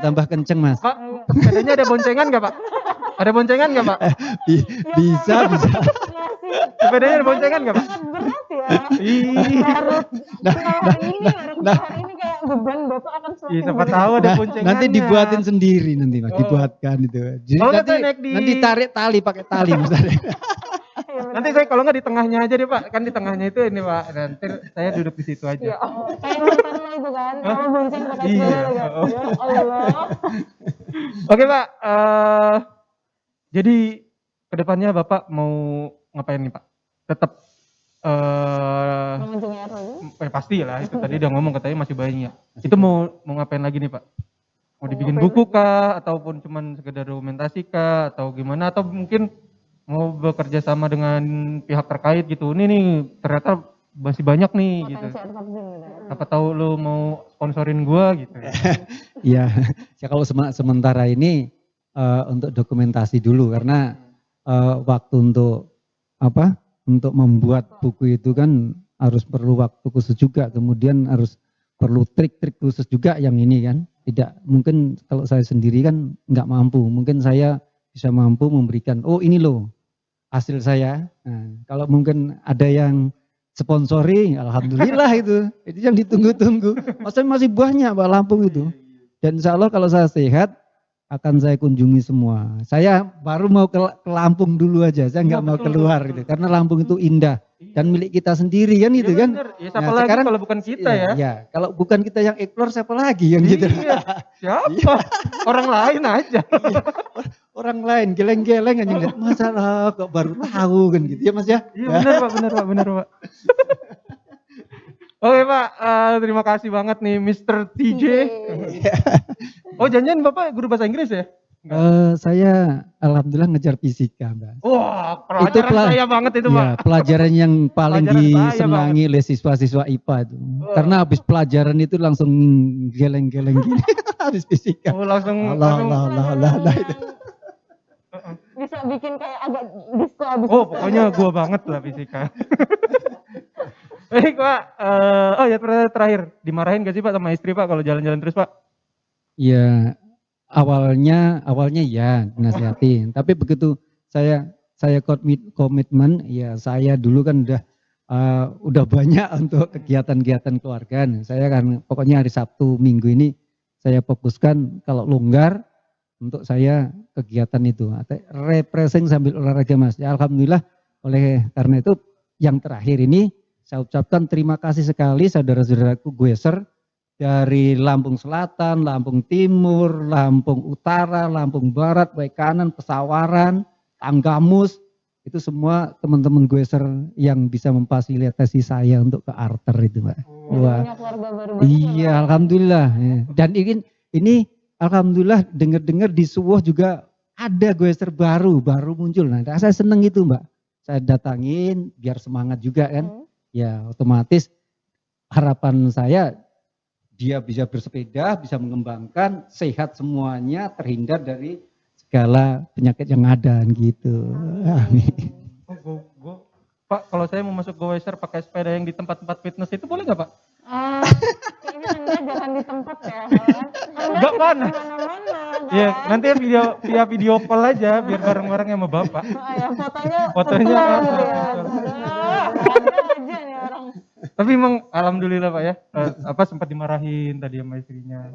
Speaker 4: tambah kenceng Mas.
Speaker 2: Pak, sepedanya ada boncengan nggak Pak? Ada boncengan nggak Pak?
Speaker 4: Bisa.
Speaker 2: Sepedanya ada boncengan nggak Pak?
Speaker 5: Berat ya.
Speaker 2: Ih,
Speaker 5: Harus hari ini kayak beban Bapak akan
Speaker 2: iya,
Speaker 5: semakin
Speaker 2: siapa
Speaker 5: berat.
Speaker 2: tahu ada
Speaker 4: Nah,
Speaker 2: boncengannya.
Speaker 4: nanti dibuatin sendiri nanti Mas,
Speaker 2: Oh.
Speaker 4: dibuatkan itu. Jadi
Speaker 2: Kalau nggak
Speaker 4: nanti,
Speaker 2: saya naik di-
Speaker 4: nanti tarik tali pakai tali misalnya.
Speaker 5: Ya, benar.
Speaker 2: Nanti saya kalau nggak di tengahnya aja deh Pak. Kan di tengahnya itu ini Pak. Nanti saya duduk di situ aja.
Speaker 1: Ya,
Speaker 5: Oh, kayak mantan lo itu kan, kalau bonceng pakai
Speaker 2: Iya.
Speaker 5: sepeda juga.
Speaker 2: Oh.
Speaker 5: Ya Allah.
Speaker 2: Oke Pak, jadi kedepannya Bapak mau ngapain nih Pak? Tetap
Speaker 5: Mengunjungi air terjun.
Speaker 2: pasti lah itu tadi udah ngomong katanya masih banyak. Itu mau ngapain lagi nih Pak? Mau dibikin buku kah ataupun cuman sekedar dokumentasi kah atau gimana atau mungkin mau bekerja sama dengan pihak terkait gitu. Ini nih ternyata masih banyak nih gitu.
Speaker 5: Potensi air terjun gitu.
Speaker 2: Apa tahu lu mau sponsorin gua gitu.
Speaker 4: Iya, ya kalau sementara ini untuk dokumentasi dulu karena waktu untuk untuk membuat buku itu kan harus perlu waktu khusus juga, kemudian harus perlu trik-trik khusus juga yang ini kan. Tidak mungkin kalau saya sendiri kan nggak mampu, mungkin saya bisa mampu memberikan, oh ini loh hasil saya. Nah, kalau mungkin ada yang sponsori, alhamdulillah itu yang ditunggu-tunggu. Masih banyak Pak Lampung itu. Dan insya Allah kalau saya sehat akan saya kunjungi semua. Saya baru mau ke Lampung dulu aja, saya nggak
Speaker 2: Ya,
Speaker 4: mau
Speaker 2: betul,
Speaker 4: keluar
Speaker 2: betul.
Speaker 4: gitu. Karena Lampung itu indah dan milik kita sendiri kan itu
Speaker 2: Iya
Speaker 4: kan.
Speaker 2: bener. Ya siapa
Speaker 4: Nah,
Speaker 2: lagi
Speaker 4: sekarang-
Speaker 2: kalau bukan kita ya?
Speaker 4: Ya, kalau bukan kita yang explore siapa lagi yang gitu.
Speaker 2: Iya. Siapa? Orang lain aja.
Speaker 4: Orang lain geleng-geleng aja ngeliat masalah kok baru tahu kan gitu ya Mas ya.
Speaker 2: Iya benar Pak. Oke Pak, terima kasih banget nih Mr. TJ. Oh jangan Bapak guru bahasa Inggris ya?
Speaker 4: Saya alhamdulillah ngejar fisika, Mbak.
Speaker 2: Wah
Speaker 4: Itu
Speaker 2: pelajaran saya banget itu
Speaker 4: Ya,
Speaker 2: Pak.
Speaker 4: pelajaran yang paling
Speaker 2: Pelajaran saya
Speaker 4: disenangi oleh siswa-siswa IPA itu. Karena habis pelajaran itu langsung geleng-geleng gini habis fisika.
Speaker 2: Oh langsung.
Speaker 4: Allah itu.
Speaker 5: Bisa bikin kayak agak disco abis.
Speaker 2: Oh pokoknya gua banget lah fisika. Baik Pak, oh ya terakhir dimarahin gak sih Pak sama istri Pak kalau jalan-jalan terus Pak?
Speaker 4: Ya awalnya ya nasihatin, tapi begitu saya komitmen, ya saya dulu kan udah banyak untuk kegiatan-kegiatan keluarga. Saya kan pokoknya hari Sabtu Minggu ini saya fokuskan kalau longgar untuk saya kegiatan itu, refreshing sambil olahraga Mas. Ya alhamdulillah, oleh karena itu yang terakhir ini saya ucapkan terima kasih sekali saudara-saudaraku Gweser dari Lampung Selatan, Lampung Timur, Lampung Utara, Lampung Barat, baik kanan, Pesawaran, Tanggamus, itu semua teman-teman Gweser yang bisa memfasilitasi saya untuk ke Arter itu Mbak. Wah.
Speaker 5: Keluarga baru
Speaker 4: Iya, alhamdulillah. Dan ini alhamdulillah dengar-dengar di Suwoh juga ada Gweser baru muncul. Nah, saya seneng itu Mbak. Saya datangin biar semangat juga kan. Ya otomatis harapan saya dia bisa bersepeda, bisa mengembangkan, sehat semuanya, terhindar dari segala penyakit yang ada gitu. Amin.
Speaker 2: Pak, kalau saya mau masuk Gweser pakai sepeda yang di tempat-tempat fitness itu boleh nggak Pak?
Speaker 5: Kayaknya Anda jalan di tempat ya.
Speaker 2: Enggak kan?
Speaker 5: Mana-mana.
Speaker 2: Iya, nanti via video call aja biar bareng-bareng sama Bapak.
Speaker 5: Ya fotonya
Speaker 2: Fotonya
Speaker 5: gitu ya. Ada aja nih orang.
Speaker 2: Tapi emang alhamdulillah Pak ya, sempat dimarahin tadi sama istrinya.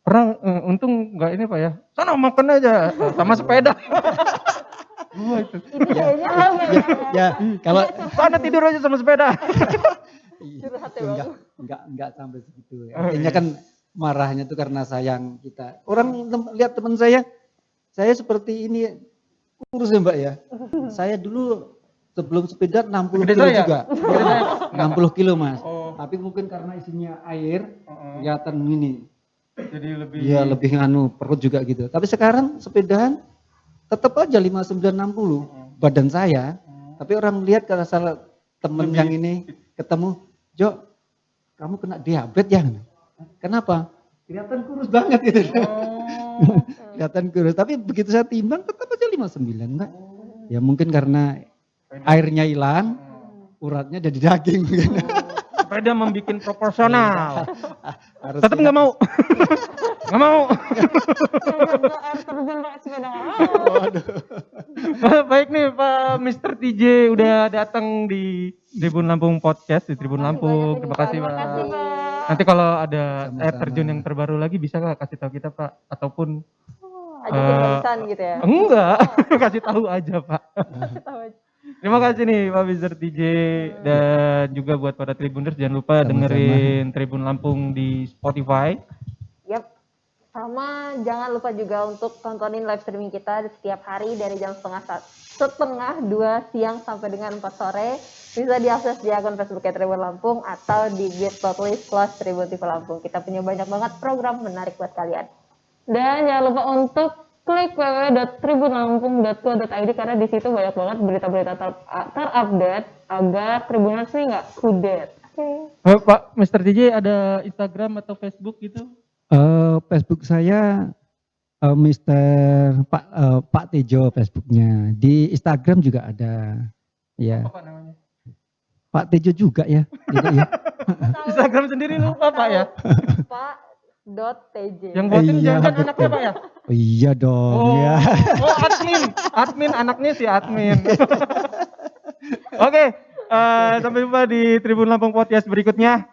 Speaker 2: Pernah untung nggak ini Pak ya, sana makan aja sama sepeda. Wah itu.
Speaker 4: Ya, kalau
Speaker 2: Sana tidur aja sama sepeda.
Speaker 4: enggak sampai segitu ya. Artinya kan marahnya itu karena sayang kita. Orang lihat teman saya seperti ini kurus ya Mbak ya. Saya dulu sebelum sepeda 60 kilo juga. 60 kilo Mas. Tapi mungkin karena isinya air, kelihatan ini.
Speaker 2: Jadi
Speaker 4: lebih perut juga gitu. Tapi sekarang sepedaan tetap aja 5960 badan saya. Tapi orang lihat kalau salah temen yang ini ketemu, Jo, kamu kena diabetes ya? Kenapa? Kelihatan kurus banget gitu. Kelihatan kurus. Tapi begitu saya timbang tetap aja 59 Mbak. Ya mungkin karena airnya hilang, uratnya jadi daging.
Speaker 2: Sepeda membuat proporsional. Tetap nggak mau. Nggak mau.
Speaker 5: Air terjun pakai sepeda nggak mau.
Speaker 2: Baik nih Pak Mr. TJ udah datang di Tribun Lampung Podcast di Tribun Lampung. Terima kasih Pak. Nanti kalau ada air terjun yang terbaru lagi bisa nggak kasih tahu kita Pak? Ataupun
Speaker 1: ajakin barisan gitu ya.
Speaker 2: Enggak, kasih tahu aja Pak. Terima kasih nih Pak Mr. TJ dan juga buat para Tribuners jangan lupa dengerin Tribun Lampung di Spotify.
Speaker 1: Yap. Sama jangan lupa juga untuk tontonin live streaming kita setiap hari dari jam setengah 2 siang sampai dengan 4 sore. Bisa diakses di akun Facebooknya Tribun Lampung atau di bit.ly/Tribun TV Lampung. Kita punya banyak banget program menarik buat kalian.
Speaker 5: Dan jangan lupa untuk klik www.tribunlampung.co.id karena di situ banyak banget berita-berita terupdate agar Tribuners ini nggak kudet.
Speaker 2: Pak Mr. TJ ada Instagram atau Facebook gitu?
Speaker 4: Facebook saya Pak Tejo Facebooknya. Di Instagram juga ada. Ya.
Speaker 2: Apa Pak namanya?
Speaker 4: Pak Tejo juga ya. Gitu ya.
Speaker 2: Instagram sendiri lupa Pak ya?
Speaker 1: Pak.tj.
Speaker 2: Yang voting jangan anaknya Pak ya?
Speaker 4: Iya dong. Ya.
Speaker 2: Admin anaknya si admin. Oke, sampai jumpa di Tribun Lampung Podcast berikutnya.